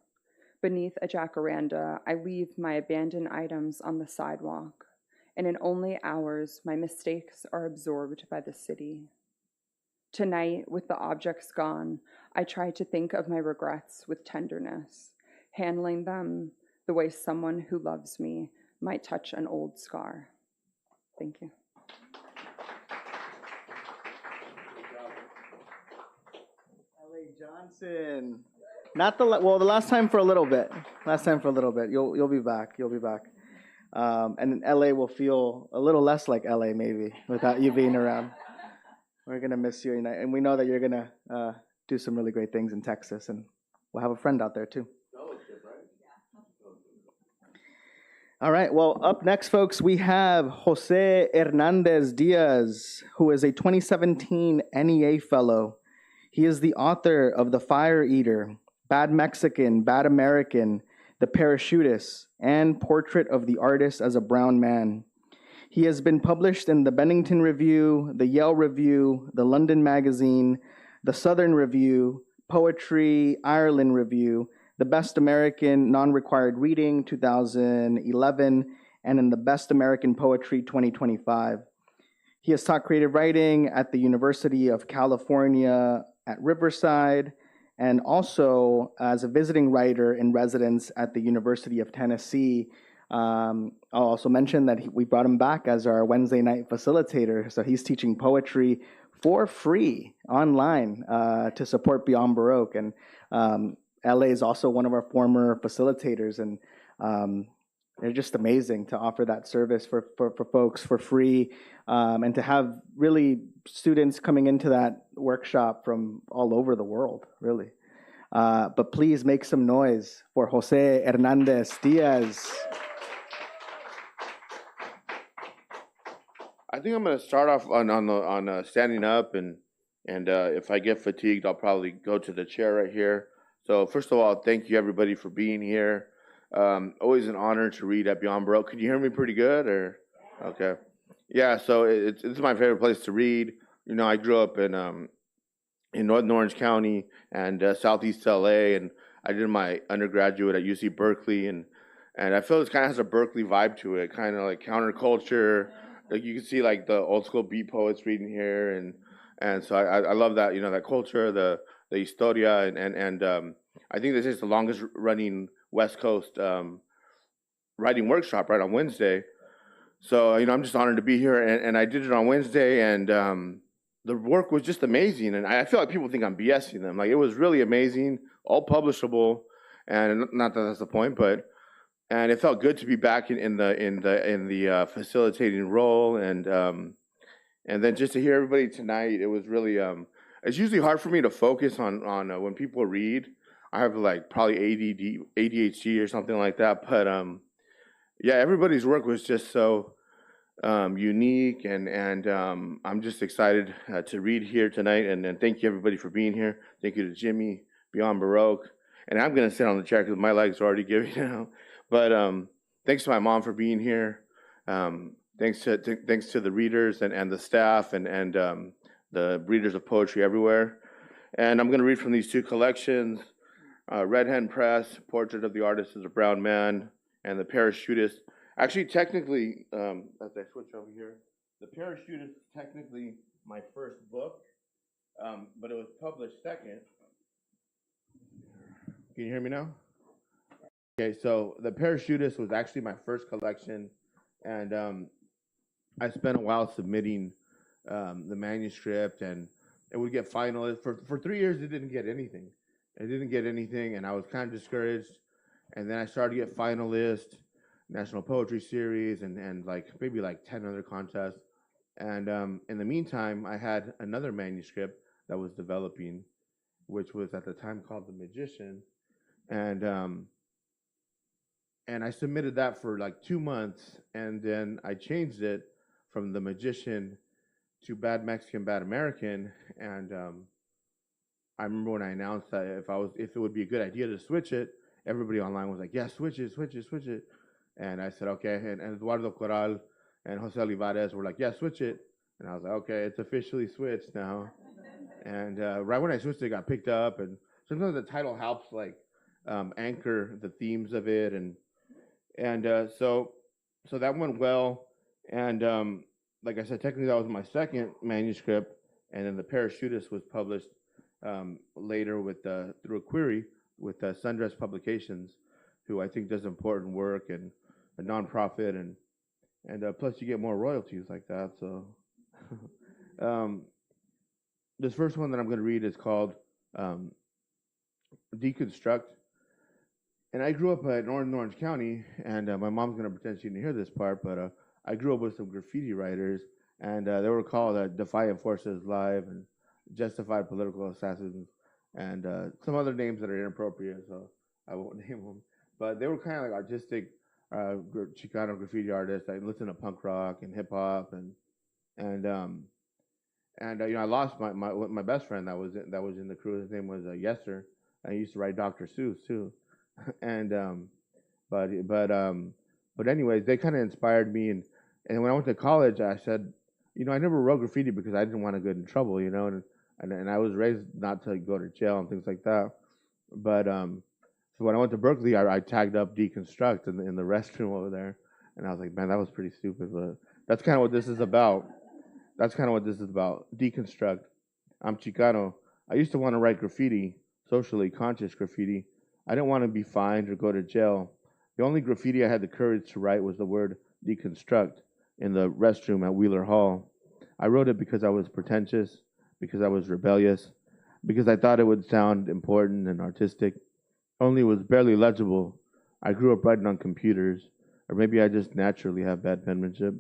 Beneath a jacaranda, I leave my abandoned items on the sidewalk, and in only hours, my mistakes are absorbed by the city. Tonight, with the objects gone, I try to think of my regrets with tenderness, handling them the way someone who loves me might touch an old scar. Thank you. L.A. Johnson. Not the last time for a little bit. Last time for a little bit. You'll be back. You'll be back. And LA will feel a little less like LA maybe without you being around. We're gonna miss you, and we know that you're gonna do some really great things in Texas, and we'll have a friend out there too. All right. Well, up next, folks, we have Jose Hernandez Diaz, who is a 2017 NEA fellow. He is the author of The Fire Eater, Bad Mexican, Bad American, The Parachutist, and Portrait of the Artist as a Brown Man. He has been published in the Bennington Review, the Yale Review, the London Magazine, the Southern Review, Poetry Ireland Review, the Best American Non-Required Reading 2011, and in the Best American Poetry 2025. He has taught creative writing at the University of California at Riverside, and also as a visiting writer in residence at the University of Tennessee. I'll also mention that we brought him back as our Wednesday night facilitator, so he's teaching poetry for free online to support Beyond Baroque. And LA is also one of our former facilitators, and they're just amazing to offer that service for folks for free, and to have really students coming into that workshop from all over the world, really. But please make some noise for Jose Hernandez Diaz. I think I'm going to start off on standing up, and if I get fatigued, I'll probably go to the chair right here. So first of all, thank you everybody for being here. Always an honor to read at Beyond Baroque. Can you hear me pretty good, or okay? Yeah. So it's my favorite place to read. You know, I grew up in Northern Orange County and Southeast LA, and I did my undergraduate at UC Berkeley, and I feel this kind of has a Berkeley vibe to it, kind of like counterculture. Like you can see like the old school beat poets reading here, and so I love that, you know, that culture, the historia, and I think this is the longest running West Coast writing workshop right on Wednesday. So, you know, I'm just honored to be here, and I did it on Wednesday, and the work was just amazing, and I feel like people think I'm BSing them. Like, it was really amazing, all publishable, and not that that's the point, and it felt good to be back in the facilitating role, and then just to hear everybody tonight, it was really it's usually hard for me to focus on when people read. I have like probably ADHD or something like that, but yeah, everybody's work was just so unique, and I'm just excited to read here tonight, and thank you everybody for being here. Thank you to Jimmy, Beyond Baroque, and I'm gonna sit on the chair because my legs are already giving out. But thanks to my mom for being here. Thanks to the readers and the staff and the readers of poetry everywhere. And I'm going to read from these two collections, Red Hen Press, Portrait of the Artist as a Brown Man, and The Parachutist. Actually, technically, as I switch over here, The Parachutist is technically my first book, but it was published second. Can you hear me now? Okay, so The Parachutist was actually my first collection, and I spent a while submitting the manuscript, and it would get finalized. For 3 years, it didn't get anything. It didn't get anything, and I was kind of discouraged. And then I started to get finalist, National Poetry Series, and like maybe like 10 other contests. And in the meantime, I had another manuscript that was developing, which was at the time called The Magician. And and I submitted that for like 2 months, and then I changed it from The Magician to Bad Mexican, Bad American, and I remember when I announced that if it would be a good idea to switch it, everybody online was like, "Yeah, switch it, switch it, switch it," and I said, "Okay." And Eduardo Corral and Jose Olivares were like, "Yeah, switch it," and I was like, "Okay, it's officially switched now." And right when I switched, it got picked up, and sometimes the title helps like anchor the themes of it, and so that went well, and like I said, technically that was my second manuscript, and then the Parachutist was published later with through a query with Sundress Publications, who I think does important work and a nonprofit, and plus you get more royalties like that. So this first one that I'm going to read is called Deconstruct. And I grew up in Northern Orange County, and my mom's going to pretend she didn't hear this part, but I grew up with some graffiti writers, and they were called Defiant Forces Live and Justified Political Assassins, and some other names that are inappropriate, so I won't name them. But they were kind of like artistic Chicano graffiti artists. I listened to punk rock and hip hop, and you know, I lost my best friend that was in the crew. His name was Yesser, and he used to write Dr. Seuss too. And but anyways, they kind of inspired me, and when I went to college, I said, you know, I never wrote graffiti because I didn't want to get in trouble, you know, and I was raised not to go to jail and things like that. But so when I went to Berkeley, I tagged up Deconstruct in the restroom over there, and I was like, man, that was pretty stupid, but that's kind of what this is about. That's kind of what this is about. Deconstruct. I'm Chicano. I used to want to write graffiti, socially conscious graffiti. I didn't want to be fined or go to jail. The only graffiti I had the courage to write was the word deconstruct in the restroom at Wheeler Hall. I wrote it because I was pretentious, because I was rebellious, because I thought it would sound important and artistic. Only it was barely legible. I grew up writing on computers, or maybe I just naturally have bad penmanship.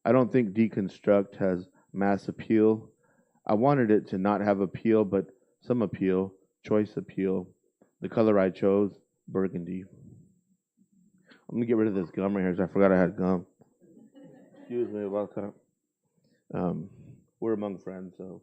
I don't think deconstruct has mass appeal. I wanted it to not have appeal, but some appeal, choice appeal. The color I chose, burgundy. I'm gonna get rid of this gum right here because I forgot I had gum. Excuse me about that. We're among friends, so.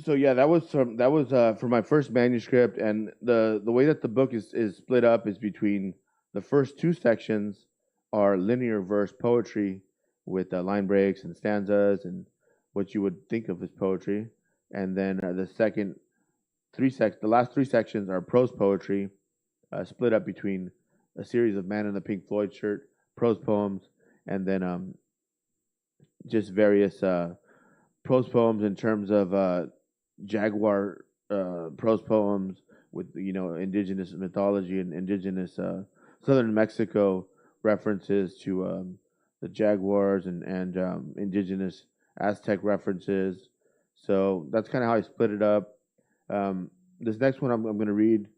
So yeah, that was for my first manuscript, and the way that the book is split up is between the first two sections are linear verse poetry with line breaks and stanzas and what you would think of as poetry, and then the last three sections are prose poetry, split up between a series of Man in the Pink Floyd shirt prose poems, and then just various prose poems in terms of jaguar prose poems with, you know, indigenous mythology and indigenous southern Mexico references to the jaguars and indigenous Aztec references. So that's kind of how I split it up. This next one I'm going to read.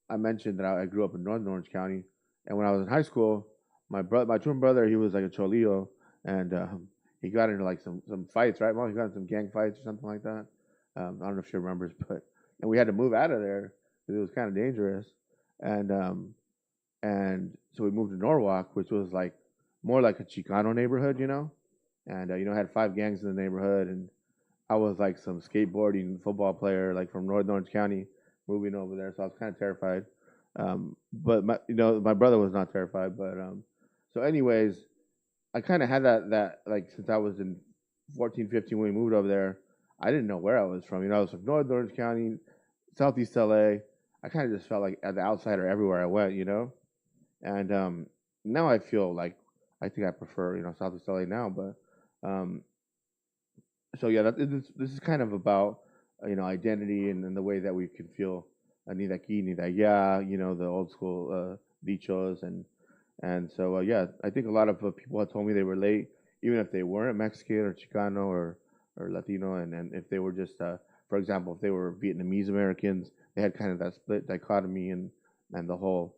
I mentioned that I grew up in Northern Orange County, and when I was in high school, my twin brother, he was like a cholillo, and he got into like some fights, right, Mom? He got into some gang fights or something like that. I don't know if she remembers, and we had to move out of there because it was kind of dangerous, and so we moved to Norwalk, which was like more like a Chicano neighborhood, you know, and you know, had 5 gangs in the neighborhood, and I was like some skateboarding football player, like from Northern Orange County, moving over there, so I was kind of terrified. But my brother was not terrified. But so anyways, I kind of had that like since I was in 14, 15 when we moved over there. I didn't know where I was from. You know, I was from Northern Orange County, Southeast LA. I kind of just felt like the outsider everywhere I went. You know, and now I feel like I think I prefer Southeast LA now. But so yeah, this is kind of about identity and the way that we can feel ni de aquí ni de allá, the old school dichos and so yeah, I think a lot of people have told me they relate, even if they weren't Mexican or Chicano or Latino, and if they were just for example, if they were Vietnamese Americans, they had kind of that split dichotomy and the whole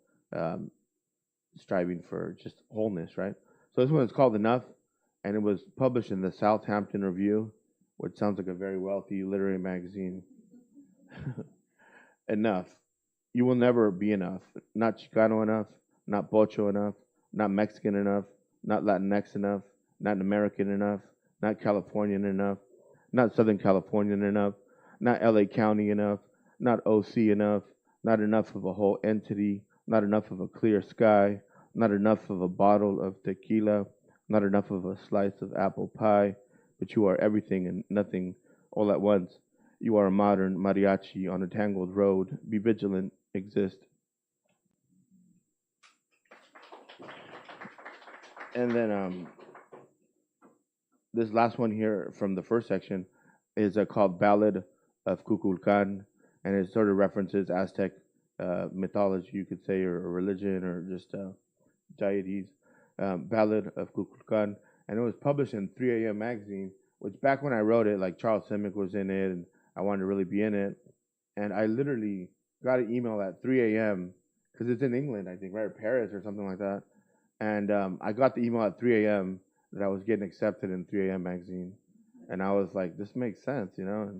striving for just wholeness, right? So this one is called Enough, and it was published in the Southampton Review, which sounds like a very wealthy literary magazine. Enough. You will never be enough. Not Chicano enough, not Pocho enough, not Mexican enough, not Latinx enough, not American enough, not Californian enough, not Southern Californian enough, not LA County enough, not OC enough, not enough of a whole entity, not enough of a clear sky, not enough of a bottle of tequila, not enough of a slice of apple pie, but you are everything and nothing all at once. You are a modern mariachi on a tangled road. Be vigilant, exist. And then this last one here from the first section is called Ballad of Kukulkan, and it sort of references Aztec mythology, you could say, or religion, or just deities. Ballad of Kukulkan, and it was published in 3 a.m. magazine, which back when I wrote it, like Charles Simic was in it, and I wanted to really be in it. And I literally got an email at 3 a.m. because it's in England, I think, right, or Paris or something like that. And I got the email at 3 a.m. that I was getting accepted in 3 a.m. magazine, and I was like, "This makes sense," you know.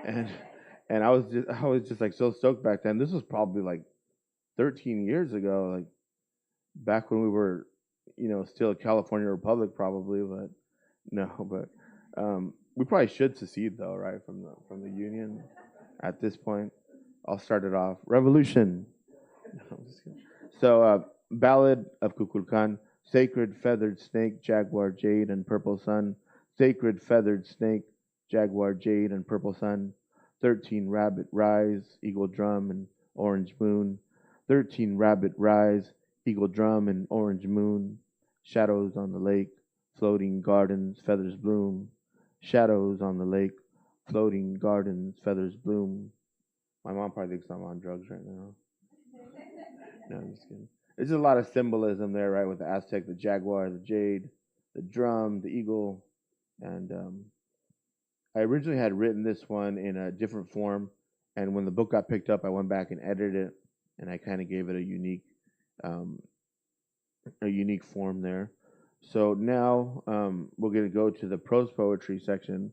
And I was just like so stoked back then. This was probably like 13 years ago, like back when we were, still a California Republic, probably, but no, but we probably should secede though, right, from the Union at this point. I'll start it off. Revolution. No, I'm just kidding. So, Ballad of Kukulkan, sacred feathered snake, jaguar, jade, and purple sun. Sacred feathered snake, jaguar, jade, and purple sun. 13 rabbit rise, eagle drum, and orange moon. 13 rabbit rise, eagle drum, and orange moon. Shadows on the lake, floating gardens, feathers bloom. Shadows on the lake, floating gardens, feathers bloom. My mom probably thinks I'm on drugs right now. No, I'm just kidding. There's just a lot of symbolism there, right, with the Aztec, the jaguar, the jade, the drum, the eagle. And I originally had written this one in a different form. And when the book got picked up, I went back and edited it. And I kind of gave it a unique form there. So now we're going to go to the prose poetry section.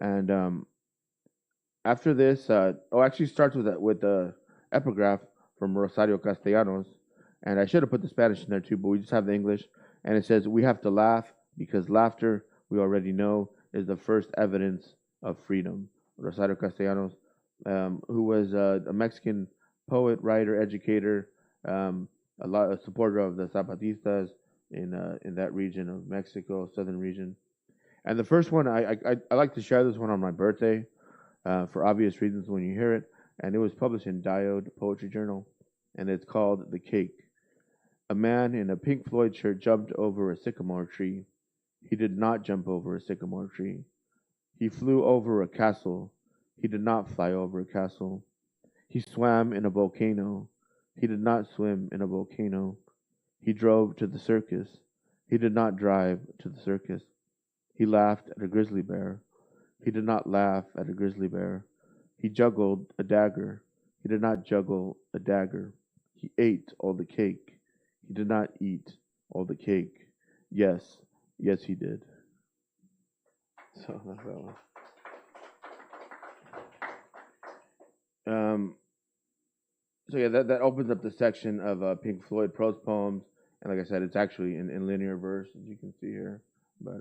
And after this, actually starts with the epigraph from Rosario Castellanos. And I should have put the Spanish in there too, but we just have the English. And it says, "We have to laugh because laughter, we already know, is the first evidence of freedom." Rosario Castellanos, who was a Mexican poet, writer, educator, a supporter of the Zapatistas in that region of Mexico, southern region. And the first one, I like to share this one on my birthday, for obvious reasons when you hear it. And it was published in Diode Poetry Journal, and it's called "The Cake." A man in a Pink Floyd shirt jumped over a sycamore tree. He did not jump over a sycamore tree. He flew over a castle. He did not fly over a castle. He swam in a volcano. He did not swim in a volcano. He drove to the circus. He did not drive to the circus. He laughed at a grizzly bear. He did not laugh at a grizzly bear. He juggled a dagger. He did not juggle a dagger. He ate all the cake. He did not eat all the cake. Yes, yes, he did. So that's that one. So yeah, that opens up the section of Pink Floyd prose poems, and like I said, it's actually in linear verse, as you can see here. But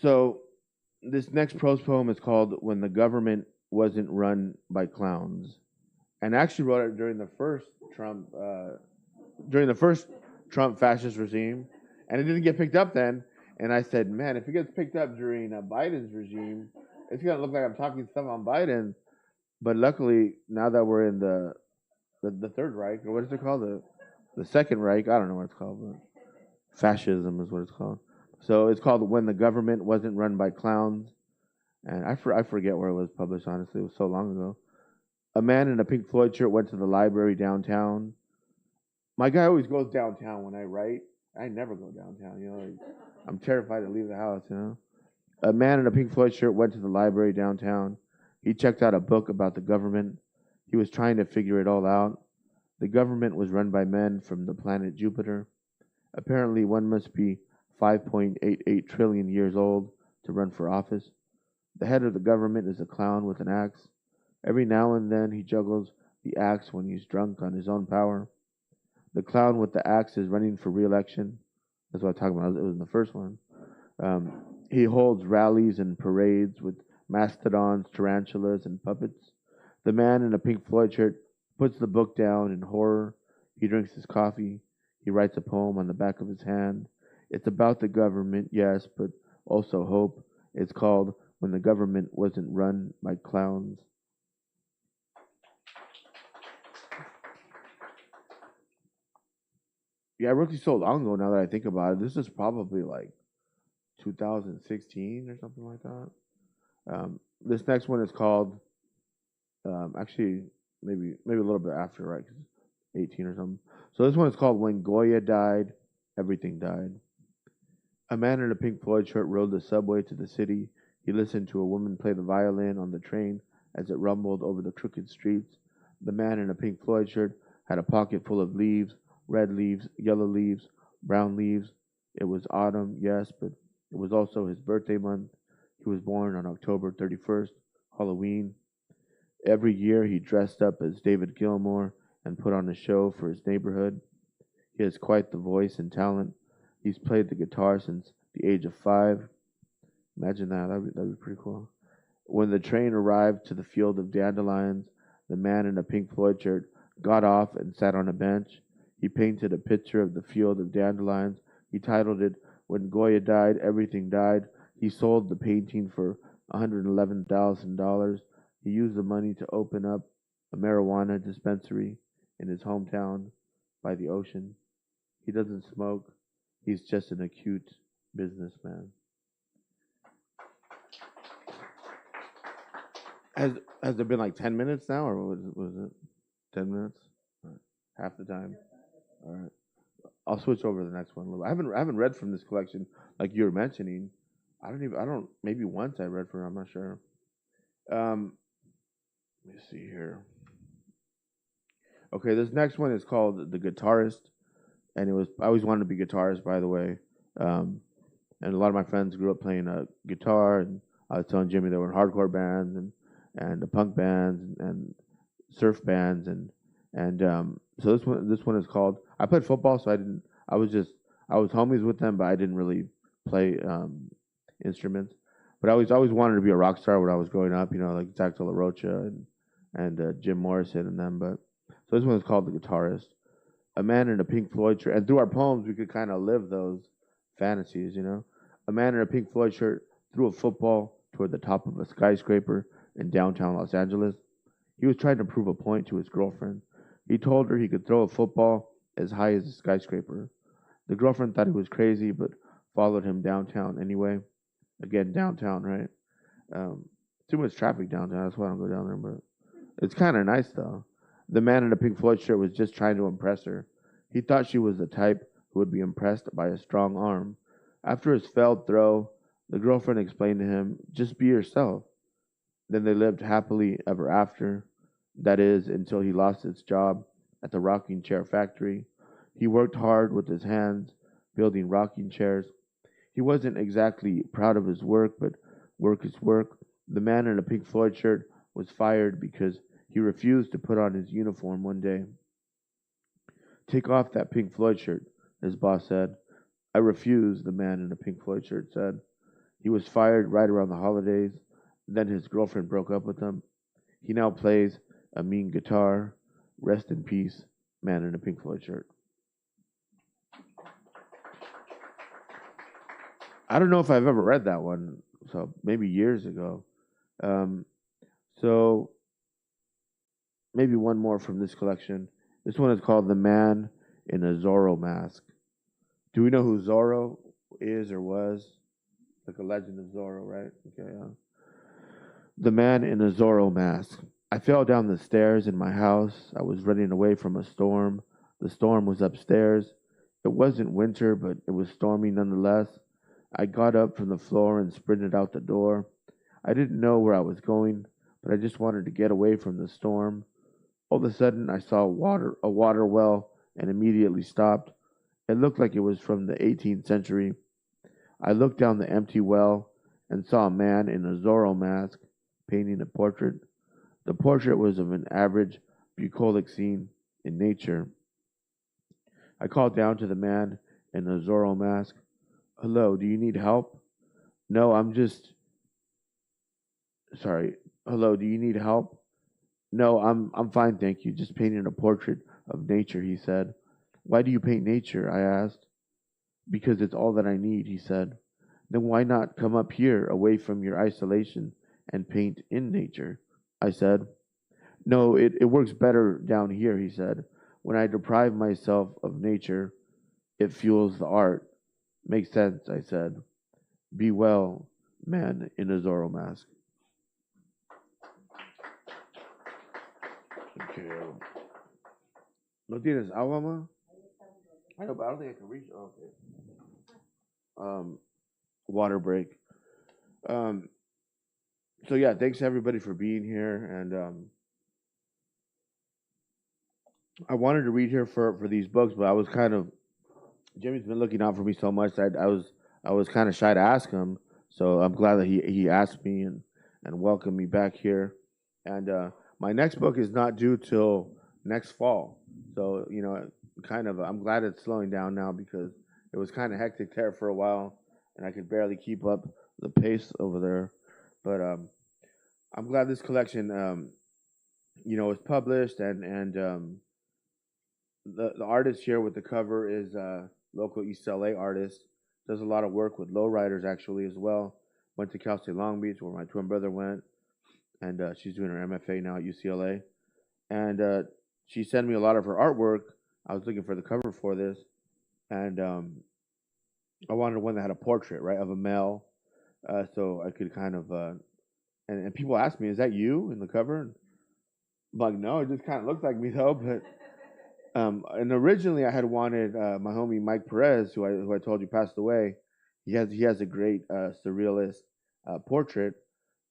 so this next prose poem is called "When the Government Wasn't Run by Clowns," and I actually wrote it during the first Trump fascist regime, and it didn't get picked up then. And I said, man, if it gets picked up during Biden's regime, it's gonna look like I'm talking stuff on Biden. But luckily, now that we're in the Third Reich, or what is it called, the Second Reich, I don't know what it's called, but fascism is what it's called. So it's called "When the Government Wasn't Run by Clowns," and I forget where it was published. Honestly, it was so long ago. A man in a Pink Floyd shirt went to the library downtown. My guy always goes downtown when I write. I never go downtown, like, I'm terrified to leave the house, A man in a Pink Floyd shirt went to the library downtown. He checked out a book about the government. He was trying to figure it all out. The government was run by men from the planet Jupiter. Apparently, one must be 5.88 trillion years old to run for office. The head of the government is a clown with an axe. Every now and then he juggles the axe when he's drunk on his own power. The clown with the axe is running for re-election. That's what I'm talking about. It was in the first one. He holds rallies and parades with mastodons, tarantulas, and puppets. The man in a Pink Floyd shirt puts the book down in horror. He drinks his coffee. He writes a poem on the back of his hand. It's about the government, yes, but also hope. It's called When the Government Wasn't Run by Clowns. Yeah, I wrote these so long ago now that I think about it. This is probably like 2016 or something like that. This next one is called, actually, maybe a little bit after, right? 'Cause it's 18 or something. So this one is called When Goya Died, Everything Died. A man in a Pink Floyd shirt rode the subway to the city. He listened to a woman play the violin on the train as it rumbled over the crooked streets. The man in a Pink Floyd shirt had a pocket full of leaves, red leaves, yellow leaves, brown leaves. It was autumn, yes, but it was also his birthday month. He was born on October 31st, Halloween. Every year he dressed up as David Gilmour and put on a show for his neighborhood. He has quite the voice and talent. He's played the guitar since the age of 5. Imagine that. That'd be pretty cool. When the train arrived to the field of dandelions, the man in a Pink Floyd shirt got off and sat on a bench. He painted a picture of the field of dandelions. He titled it, When Goya Died, Everything Died. He sold the painting for $111,000. He used the money to open up a marijuana dispensary in his hometown by the ocean. He doesn't smoke. He's just an acute businessman. Has there been like 10 minutes now, or was it 10 minutes? All right. Half the time. All right. I'll switch over to the next one. I haven't read from this collection like you were mentioning. Maybe once I read from it, I'm not sure. Let me see here. Okay, this next one is called The Guitarist, and I always wanted to be a guitarist, by the way. And a lot of my friends grew up playing guitar, and I was telling Jimmy they were in hardcore bands and punk bands and surf bands and so this one is called. I played football, so I was homies with them, but I didn't really play instruments. But I always wanted to be a rock star when I was growing up, like Zach De La Rocha and Jim Morrison and them. But so this one is called The Guitarist. A man in a Pink Floyd shirt, and through our poems we could kind of live those fantasies. A man in a Pink Floyd shirt threw a football toward the top of a skyscraper in downtown Los Angeles. He was trying to prove a point to his girlfriend. He told her he could throw a football as high as a skyscraper. The girlfriend thought he was crazy, but followed him downtown anyway. Again, downtown, right? Too much traffic downtown. That's why I don't go down there. But it's kind of nice, though. The man in a Pink Floyd shirt was just trying to impress her. He thought she was the type who would be impressed by a strong arm. After his failed throw, the girlfriend explained to him, just be yourself. Then they lived happily ever after. That is, until he lost his job at the rocking chair factory. He worked hard with his hands, building rocking chairs. He wasn't exactly proud of his work, but work is work. The man in a Pink Floyd shirt was fired because he refused to put on his uniform one day. Take off that Pink Floyd shirt, his boss said. I refuse, the man in a Pink Floyd shirt said. He was fired right around the holidays. Then his girlfriend broke up with him. He now plays a mean guitar. Rest in peace, man in a Pink Floyd shirt. I don't know if I've ever read that one, so maybe years ago. So maybe one more from this collection. This one is called The Man in a Zorro Mask. Do we know who Zorro is or was? Like a legend of Zorro, right? Okay. The Man in a Zorro Mask. I fell down the stairs in my house. I was running away from a storm. The storm was upstairs. It wasn't winter, but it was stormy nonetheless. I got up from the floor and sprinted out the door. I didn't know where I was going, but I just wanted to get away from the storm. All of a sudden, I saw a water well, and immediately stopped. It looked like it was from the 18th century. I looked down the empty well and saw a man in a Zorro mask painting a portrait. The portrait was of an average bucolic scene in nature. I called down to the man in the Zorro mask. Hello, do you need help? No, I'm just sorry. Hello, do you need help? No, I'm fine, thank you. Just painting a portrait of nature, he said. Why do you paint nature? I asked. Because it's all that I need, he said. Then why not come up here, away from your isolation, and paint in nature? I said. No, it works better down here, he said. When I deprive myself of nature, it fuels the art. Makes sense, I said. Be well, man in a Zorro mask. Okay. ¿No tienes agua, ma? I know, but I don't think I can reach. Oh, okay. Water break. So yeah, thanks everybody for being here, and I wanted to read here for these books, but I was kind of Jimmy's been looking out for me so much that I was kind of shy to ask him. So I'm glad that he asked me and welcomed me back here. And my next book is not due till next fall. So kind of I'm glad it's slowing down now because it was kind of hectic there for a while, and I could barely keep up the pace over there. But I'm glad this collection is published, and the artist here with the cover is local East LA artist. Does a lot of work with lowriders actually as well. Went to Cal State Long Beach where my twin brother went, and she's doing her MFA now at UCLA. And she sent me a lot of her artwork. I was looking for the cover for this, and I wanted one that had a portrait, right, of a male, so I could kind of. And people ask me, "Is that you in the cover?" And I'm like, "No, it just kind of looks like me though." But and originally I had wanted my homie Mike Perez, who I told you passed away. He has a great surrealist portrait,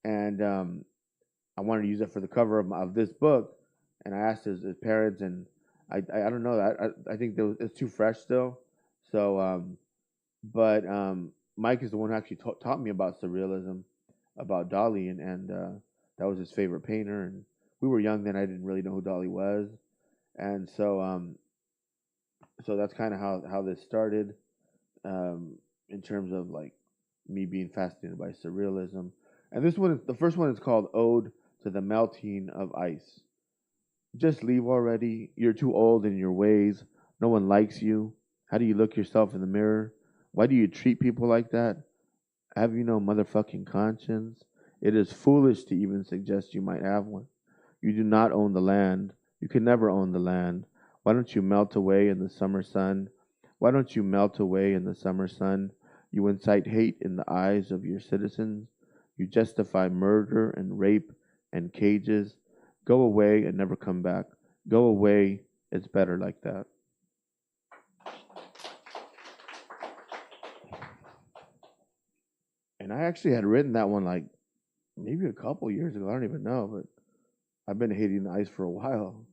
and I wanted to use it for the cover of this book. And I asked his parents, and I don't know, I think it's too fresh still. So but Mike is the one who actually taught me about surrealism, about Dali, and that was his favorite painter. And we were young then; I didn't really know who Dali was. And so that's kind of how this started, in terms of like me being fascinated by surrealism. And the first one is called Ode to the Melting of Ice. Just leave already. You're too old in your ways. No one likes you. How do you look yourself in the mirror? Why do you treat people like that? Have you no motherfucking conscience? It is foolish to even suggest you might have one. You do not own the land. You can never own the land. Why don't you melt away in the summer sun? Why don't you melt away in the summer sun? You incite hate in the eyes of your citizens. You justify murder and rape and cages. Go away and never come back. Go away. It's better like that. And I actually had written that one like maybe a couple years ago. I don't even know, but I've been hating the ice for a while.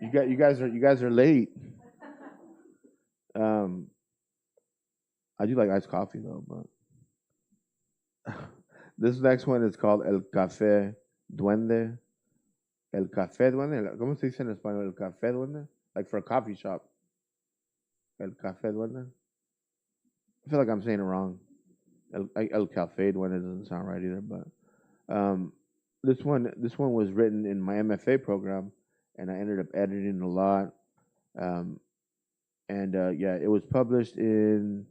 You guys are late. I do like iced coffee though, but this next one is called El Café Duende. El Café Duende. ¿Cómo se dice en español? El Café Duende? Like for a coffee shop. El Café Duende. I feel like I'm saying it wrong. El Café Duende doesn't sound right either, but this one was written in my MFA program, and I ended up editing a lot. Yeah, it was published in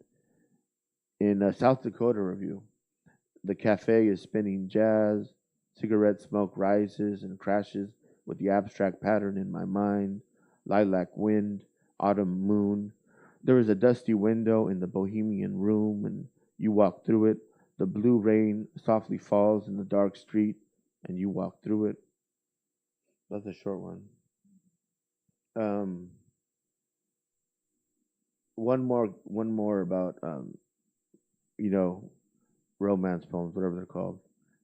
South Dakota Review. The cafe is spinning jazz. Cigarette smoke rises and crashes with the abstract pattern in my mind. Lilac wind, autumn moon. There is a dusty window in the bohemian room, and you walk through it. The blue rain softly falls in the dark street, and you walk through it. That's a short one. One more about romance poems, whatever they're called.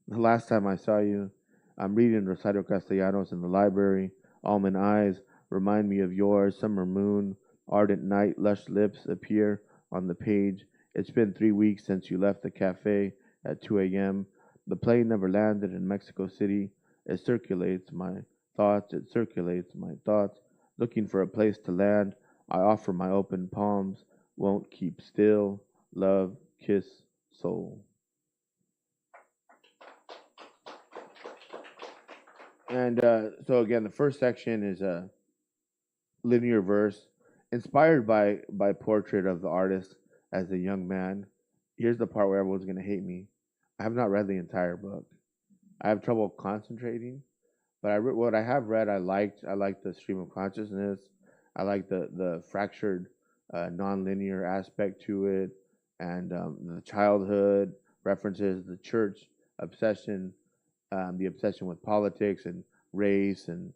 The last time I saw you, I'm reading Rosario Castellanos in the library. Almond eyes remind me of yours. Summer moon, ardent night, lush lips appear on the page. It's been 3 weeks since you left the cafe at 2 a.m. The plane never landed in Mexico City. It circulates my thoughts, it circulates my thoughts. Looking for a place to land, I offer my open palms, won't keep still. Love, kiss, soul. And so again, the first section is a linear verse inspired by portrait of the artist as a young man. Here's the part where everyone's gonna hate me. I have not read the entire book. I have trouble concentrating, but what I have read. I liked. I liked the stream of consciousness. I liked the fractured, non-linear aspect to it, and the childhood references, the church obsession, the obsession with politics and race, and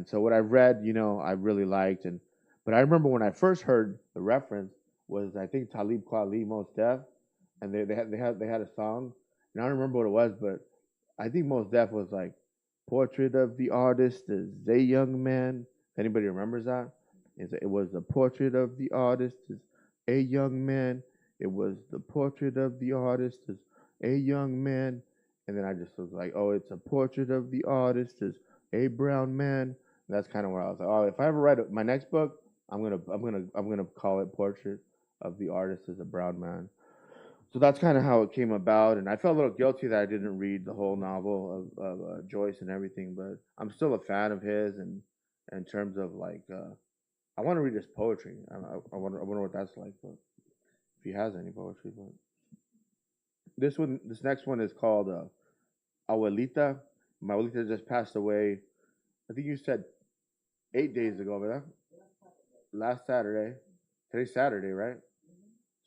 so what I've read, I really liked. But I remember when I first heard the reference was, I think, Talib Kweli, Mos Def, and they had a song, and I don't remember what it was, but I think Mos Def was like, "Portrait of the artist is a young man." Anybody remembers that? It was the portrait of the artist is a young man. It was the portrait of the artist is a young man. And then I just was like, oh, it's a portrait of the artist is a brown man. And that's kind of where I was like, oh, if I ever write my next book, I'm gonna call it Portrait of the Artist as a Brown Man. So that's kind of how it came about, and I felt a little guilty that I didn't read the whole novel of Joyce and everything, but I'm still a fan of his, and in terms of like, I want to read his poetry. I wonder what that's like, but if he has any poetry. But this next one is called Abuelita. My abuelita just passed away. I think you said 8 days ago, ¿verdad? Last Saturday. Today's Saturday, right?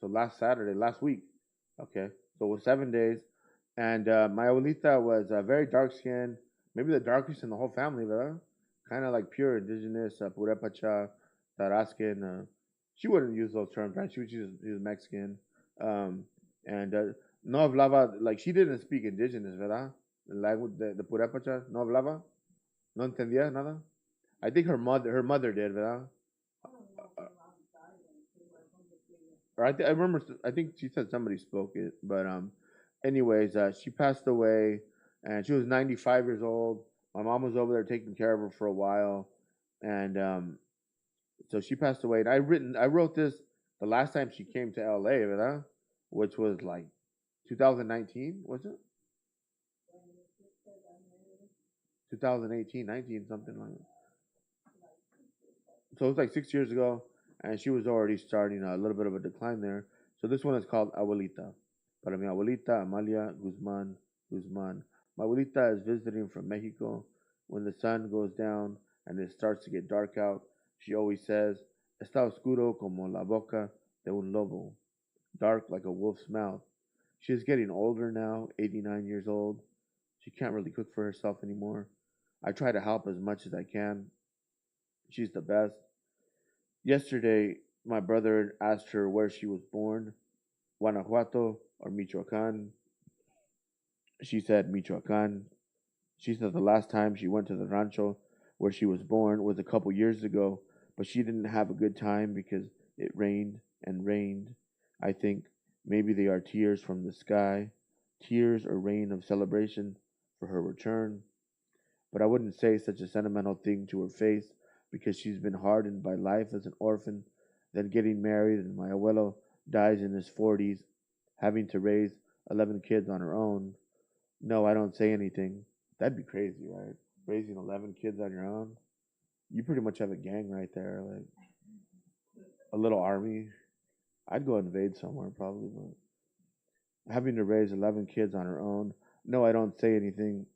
So last Saturday, last week. Okay, so it was 7 days. And my abuelita was very dark skinned, maybe the darkest in the whole family, ¿verdad? Kind of like pure indigenous, purepacha, tarascan. She wouldn't use those terms, right? She was Mexican. And no hablaba, like she didn't speak indigenous, ¿verdad? The language, the purepacha, no hablaba? No entendía nada? I think her mother did, ¿verdad? Or I remember, I think she said somebody spoke it, but anyways, she passed away, and she was 95 years old. My mom was over there taking care of her for a while, and so she passed away. And I wrote this the last time she came to LA, ¿verdad? Which was like 2019, was it? 2018, 19, something like that. So it was like 6 years ago, and she was already starting a little bit of a decline there. So this one is called Abuelita. Para mi abuelita Amalia Guzman Guzman. My abuelita is visiting from Mexico. When the sun goes down and it starts to get dark out, she always says, "Está oscuro como la boca de un lobo," dark like a wolf's mouth. She is getting older now, 89 years old. She can't really cook for herself anymore. I try to help as much as I can. She's the best. Yesterday, my brother asked her where she was born, Guanajuato or Michoacan. She said Michoacan. She said the last time she went to the rancho where she was born was a couple years ago, but she didn't have a good time because it rained and rained. I think maybe they are tears from the sky, tears or rain of celebration for her return. But I wouldn't say such a sentimental thing to her face because she's been hardened by life as an orphan, then getting married, and my abuelo dies in his 40s, having to raise 11 kids on her own. No, I don't say anything. That'd be crazy, right? Raising 11 kids on your own. You pretty much have a gang right there, like a little army. I'd go invade somewhere probably, but having to raise 11 kids on her own. No, I don't say anything,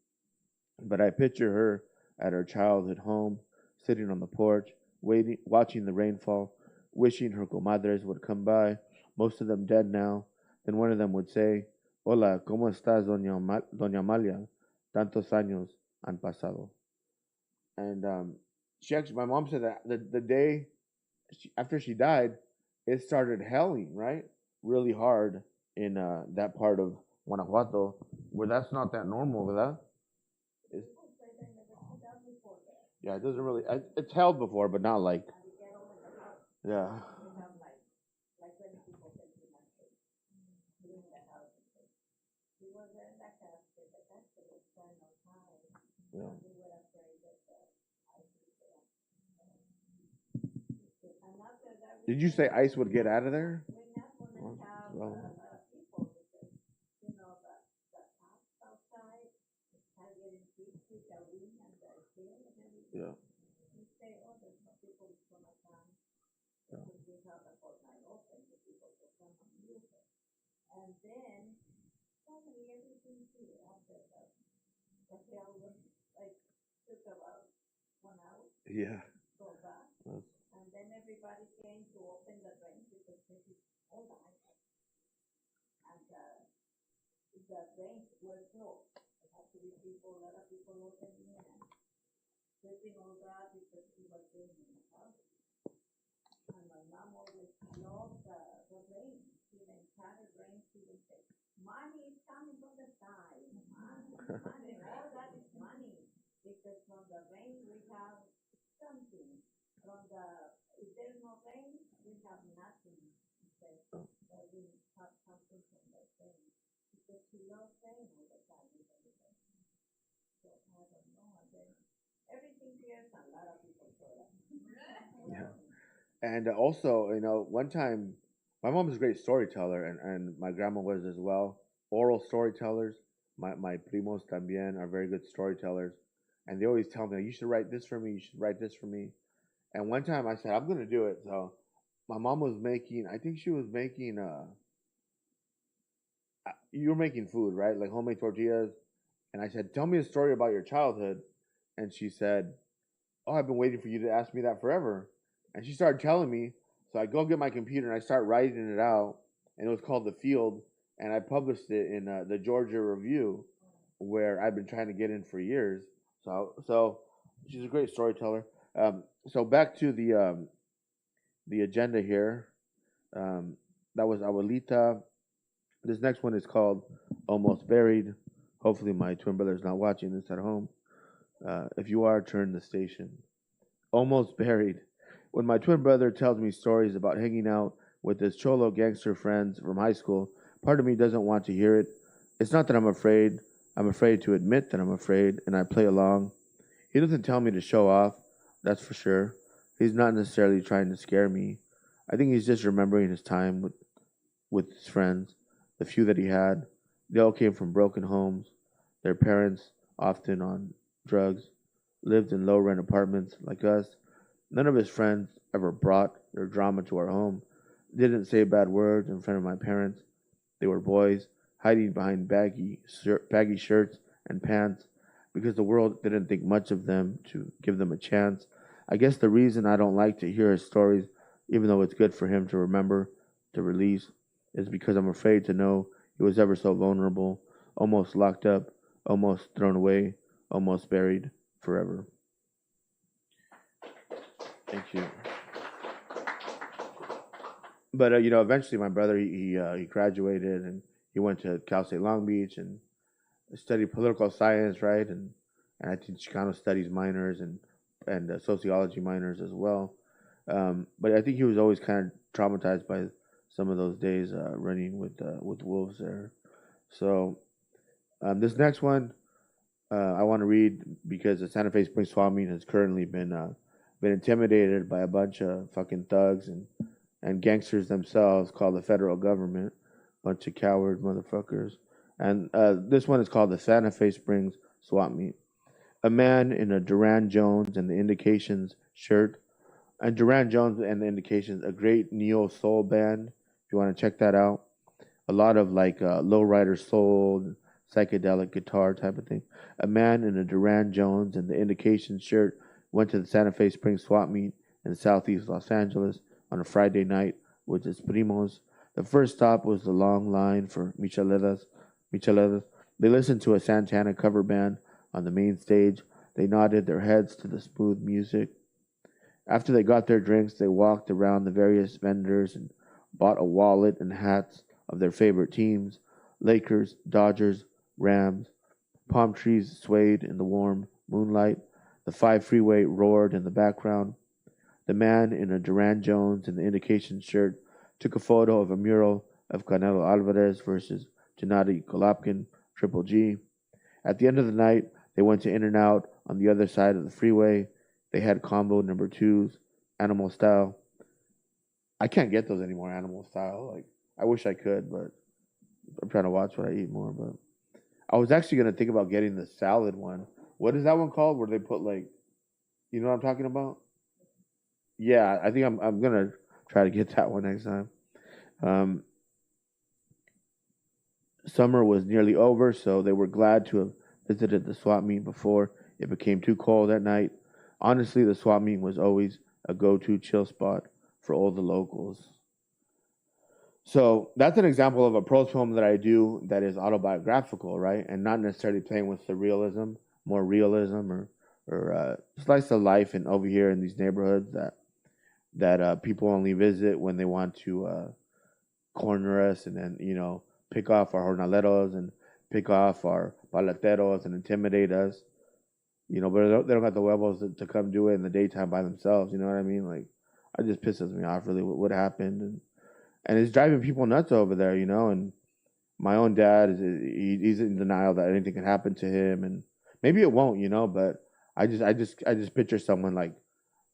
but I picture her at her childhood home, sitting on the porch, waiting, watching the rainfall, wishing her comadres would come by, most of them dead now. Then one of them would say, "Hola, ¿cómo estás, Doña Amalia? Tantos años han pasado." And my mom said that the day after she died, it started hailing, right? Really hard in that part of Guanajuato, where that's not that normal, ¿verdad? It's, yeah, it doesn't really. It's held before, but not like. Yeah. Yeah. Did you say ice would get out of there? Well, yeah. Yeah. That's- Yeah. And also, one time, my mom was a great storyteller, and my grandma was as well. Oral storytellers. My primos también are very good storytellers. And they always tell me, you should write this for me, you should write this for me. And one time I said, I'm going to do it. So my mom was making, I think she was making, you were making food, right? Like homemade tortillas. And I said, tell me a story about your childhood. And she said, oh, I've been waiting for you to ask me that forever. And she started telling me. So I go get my computer and I start writing it out. And it was called The Field. And I published it in the Georgia Review, where I've been trying to get in for years. So she's a great storyteller. So back to the agenda here. That was Abuelita. This next one is called Almost Buried. Hopefully my twin brother's not watching this at home. If you are, turn the station. Almost Buried. When my twin brother tells me stories about hanging out with his cholo gangster friends from high school, part of me doesn't want to hear it. It's not that I'm afraid. I'm afraid to admit that I'm afraid, and I play along. He doesn't tell me to show off, that's for sure. He's not necessarily trying to scare me. I think he's just remembering his time with his friends, the few that he had. They all came from broken homes. Their parents, often on drugs, lived in low rent apartments like us. None of his friends ever brought their drama to our home. Didn't say bad words in front of my parents. They were boys, hiding behind baggy shirts and pants because the world didn't think much of them to give them a chance. I guess the reason I don't like to hear his stories, even though it's good for him to remember, to release, is because I'm afraid to know he was ever so vulnerable, almost locked up, almost thrown away, almost buried forever. Thank you. But eventually my brother he graduated and he went to Cal State Long Beach and studied political science, right? And I think Chicano studies minors and sociology minors as well. But I think he was always kind of traumatized by some of those days running with wolves there. So this next one I want to read because the Santa Fe Springs swap meet has currently been intimidated by a bunch of fucking thugs and gangsters themselves called the federal government, bunch of coward motherfuckers. And this one is called the Santa Fe Springs swap meet. A man in a Duran Jones and the Indications shirt, and Duran Jones and the Indications, a great neo soul band. If you want to check that out, a lot of like lowrider soul, psychedelic guitar type of thing. A man in a Duran Jones and the Indications shirt went to the Santa Fe Springs swap meet in southeast Los Angeles on a Friday night with his primos. The first stop was the long line for micheladas. They listened to a Santana cover band on the main stage. They nodded their heads to the smooth music. After they got their drinks, they walked around the various vendors and bought a wallet and hats of their favorite teams: Lakers, Dodgers, Rams. Palm trees swayed in the warm moonlight. The 5 freeway roared in the background. The man in a Duran Jones and the Indication shirt took a photo of a mural of Canelo Alvarez versus Gennady Golovkin, Triple G. At the end of the night, They went to In-N-Out on the other side of the freeway. They had combo number 2s, animal style. I can't get those anymore, animal style. Like, I wish I could, but I'm trying to watch what I eat more. But I was actually gonna think about getting the salad one. What is that one called? Where they put like, you know what I'm talking about? Yeah, I think I'm gonna try to get that one next time. Summer was nearly over, so they were glad to have visited the swap meet before it became too cold at night. Honestly, the swap meet was always a go-to chill spot for all the locals. So that's an example of a prose poem that I do that is autobiographical, right? And not necessarily playing with surrealism, more realism or slice of life in over here in these neighborhoods that people only visit when they want to corner us and then, you know, pick off our jornaleros and pick off our paleteros and intimidate us. You know, but they don't got the huevos to come do it in the daytime by themselves. You know what I mean? Like, it just pisses me off really what happened. And it's driving people nuts over there, you know. And my own dad, he's in denial that anything can happen to him. And maybe it won't, you know, but I just picture someone like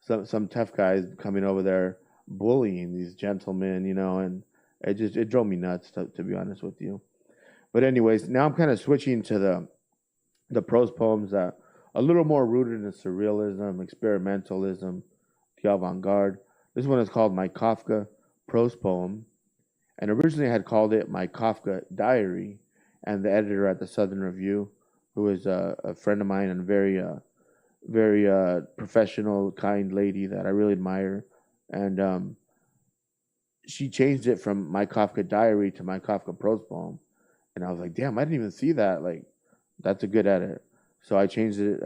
some tough guys coming over there bullying these gentlemen, you know, and it drove me nuts to be honest with you. But anyways, now I'm kind of switching to the prose poems that a little more rooted in surrealism, experimentalism, the avant-garde. This one is called My Kafka Prose Poem, and originally I had called it My Kafka Diary, and the editor at the Southern Review, who is a friend of mine and very professional, kind lady that I really admire, and she changed it from My Kafka Diary to My Kafka Prose Poem, and I was like, damn, I didn't even see that. Like, that's a good edit. So I changed it,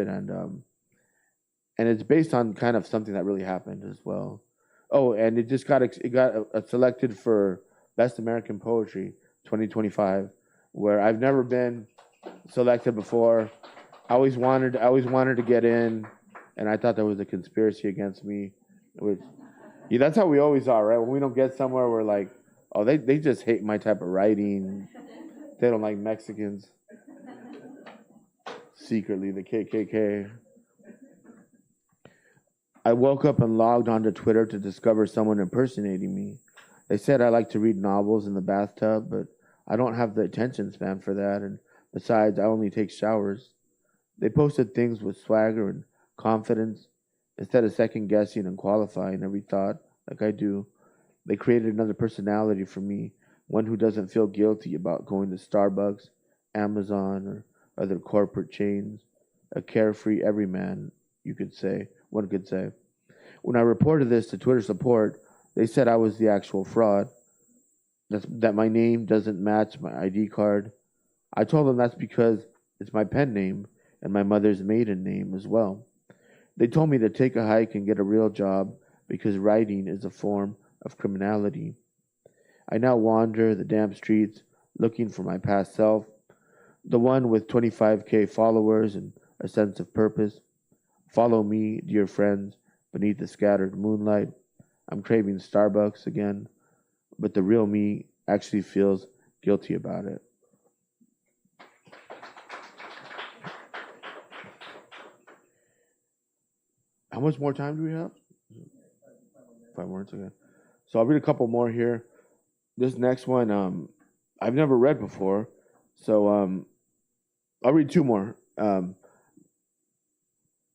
and it's based on kind of something that really happened as well. Oh, and it just got selected for Best American Poetry 2025, where I've never been selected before. I always wanted to get in, and I thought there was a conspiracy against me. Which, yeah, that's how we always are, right? When we don't get somewhere, we're like, oh, they just hate my type of writing. They don't like Mexicans. Secretly, the KKK. I woke up and logged onto Twitter to discover someone impersonating me. They said I like to read novels in the bathtub, but I don't have the attention span for that, and besides, I only take showers. They posted things with swagger and confidence. Instead of second guessing and qualifying every thought like I do, they created another personality for me, one who doesn't feel guilty about going to Starbucks, Amazon, or other corporate chains. A carefree everyman, one could say. When I reported this to Twitter support, they said I was the actual fraud, that my name doesn't match my ID card. I told them that's because it's my pen name and my mother's maiden name as well. They told me to take a hike and get a real job because writing is a form of criminality. I now wander the damp streets looking for my past self, the one with 25K followers and a sense of purpose. Follow me, dear friends, beneath the scattered moonlight. I'm craving Starbucks again, but the real me actually feels guilty about it. How much more time do we have? 5 more, okay. So I'll read a couple more here. This next one, I've never read before, so I'll read 2 more.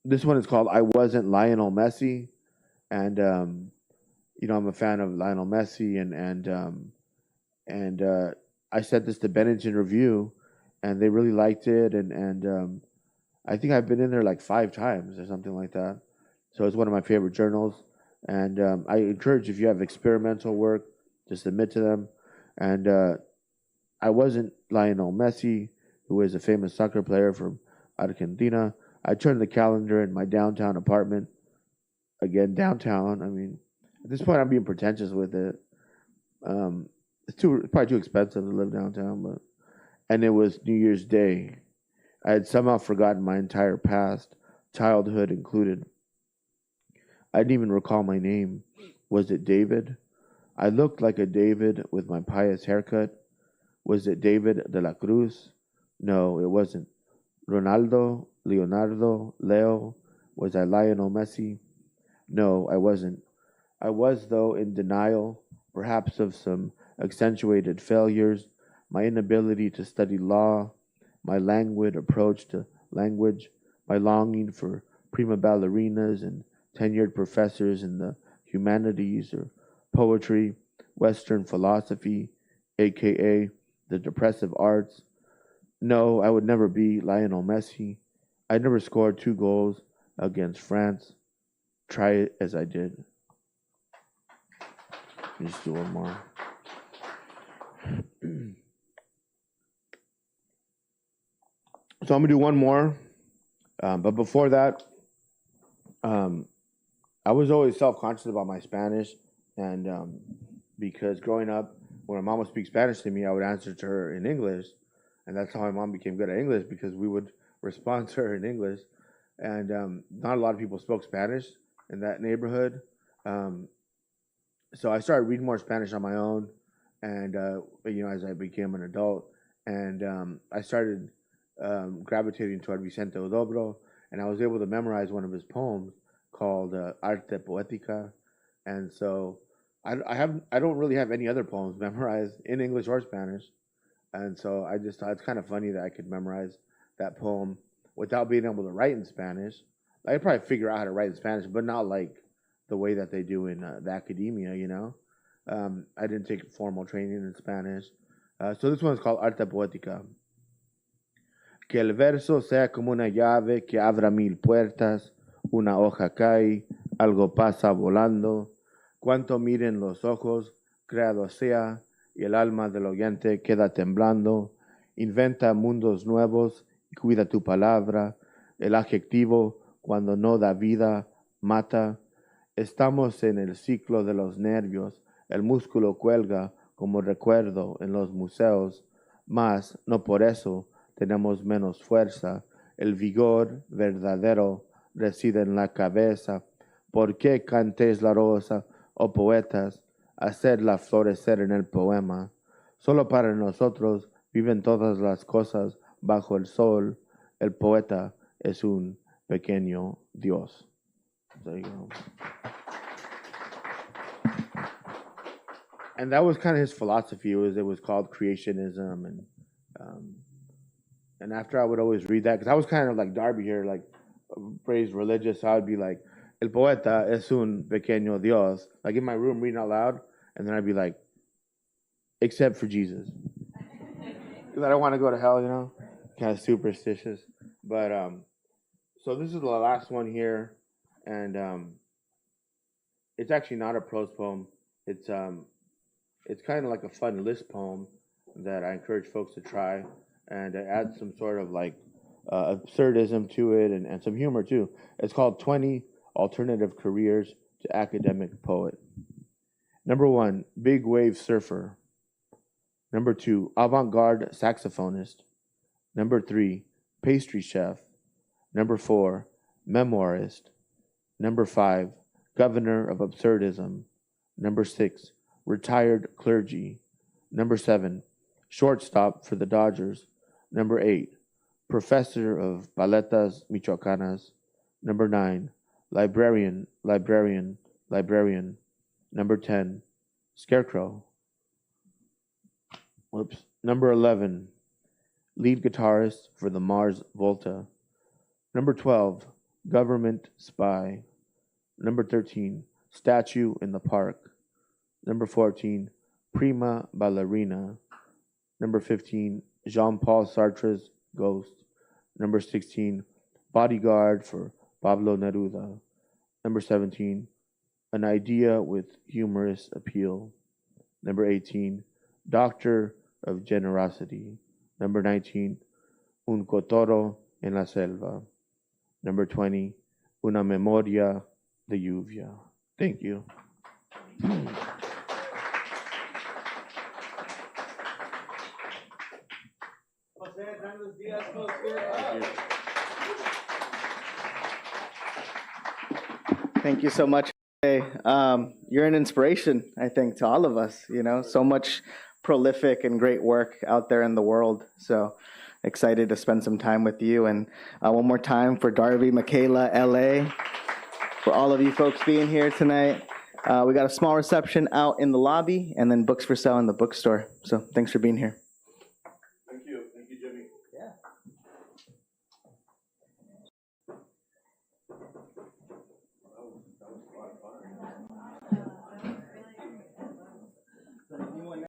This one is called I Wasn't Lionel Messi, and I'm a fan of Lionel Messi, and I sent this to Bennington Review, and they really liked it, and I think I've been in there like 5 times or something like that. So it's one of my favorite journals, and I encourage, if you have experimental work, to submit to them. And I wasn't Lionel Messi, who is a famous soccer player from Argentina. I turned the calendar in my downtown apartment. Again, downtown. I mean, at this point, I'm being pretentious with it. It's probably too expensive to live downtown, and it was New Year's Day. I had somehow forgotten my entire past, childhood included. I didn't even recall my name. Was it David? I looked like a David with my pious haircut. Was it David de la Cruz? No, it wasn't. Ronaldo, Leonardo, Leo. Was I Lionel Messi? No, I wasn't. I was, though, in denial, perhaps of some accentuated failures, my inability to study law, my languid approach to language, my longing for prima ballerinas and tenured professors in the humanities or poetry, Western philosophy, aka the depressive arts. No, I would never be Lionel Messi. I never scored 2 goals against France. Try it as I did. Just do one more. So I'm gonna do one more, but before that, I was always self-conscious about my Spanish, and because growing up, when my mom would speak Spanish to me, I would answer to her in English, and that's how my mom became good at English, because we would respond to her in English, and not a lot of people spoke Spanish in that neighborhood, so I started reading more Spanish on my own, and as I became an adult, and I started gravitating toward Vicente Odobro, and I was able to memorize one of his poems called Arte Poetica, and so I don't really have any other poems memorized in English or Spanish, and so I just thought it's kind of funny that I could memorize that poem without being able to write in Spanish. I could probably figure out how to write in Spanish, but not like the way that they do in the academia, I didn't take formal training in Spanish. So this one is called Arte Poética. Que el verso sea como una llave que abra 1000 puertas, una hoja cae, algo pasa volando, cuanto miren los ojos, creado sea, y el alma del oyente queda temblando, inventa mundos nuevos y cuida tu palabra, el adjetivo cuando no da vida, mata. Estamos en el ciclo de los nervios, el músculo cuelga como recuerdo en los museos, mas no por eso tenemos menos fuerza, el vigor verdadero reside en la cabeza. ¿Por qué cantéis la rosa, oh poetas, hacerla florecer en el poema? Solo para nosotros viven todas las cosas bajo el sol, el poeta es un pequeño Dios. There you go. And that was kind of his philosophy. It was called creationism, and after I would always read that, because I was kind of like Darby here, like raised religious, so I would be like, El poeta es un pequeño Dios, like in my room reading out loud, and then I'd be like, except for Jesus, because I don't want to go to hell, kind of superstitious. But so this is the last one here, and it's actually not a prose poem. It's kind of like a fun list poem that I encourage folks to try, and add some sort of like absurdism to it and some humor too. It's called 20 Alternative Careers to Academic Poet. Number 1, big wave surfer. Number 2, avant-garde saxophonist. Number 3, pastry chef. Number 4, memoirist. Number 5, governor of absurdism. Number 6, retired clergy. Number 7, shortstop for the Dodgers. Number 8, professor of Paletas Michoacanas. Number 9, librarian. Number 10, scarecrow. Number 11, lead guitarist for the Mars Volta. Number 12, government spy. Number 13, statue in the park. Number 14, prima ballerina. Number 15, Jean-Paul Sartre's ghost. Number 16, bodyguard for Pablo Neruda. Number 17, an idea with humorous appeal. Number 18, doctor of generosity. Number 19, un cotoro en la selva. Number 20, una memoria de lluvia. Thank you. Thank you so much. You're an inspiration, I think, to all of us. So much prolific and great work out there in the world. So excited to spend some time with you. And one more time for Darby, Michaela, LA, for all of you folks being here tonight. We got a small reception out in the lobby and then books for sale in the bookstore. So thanks for being here.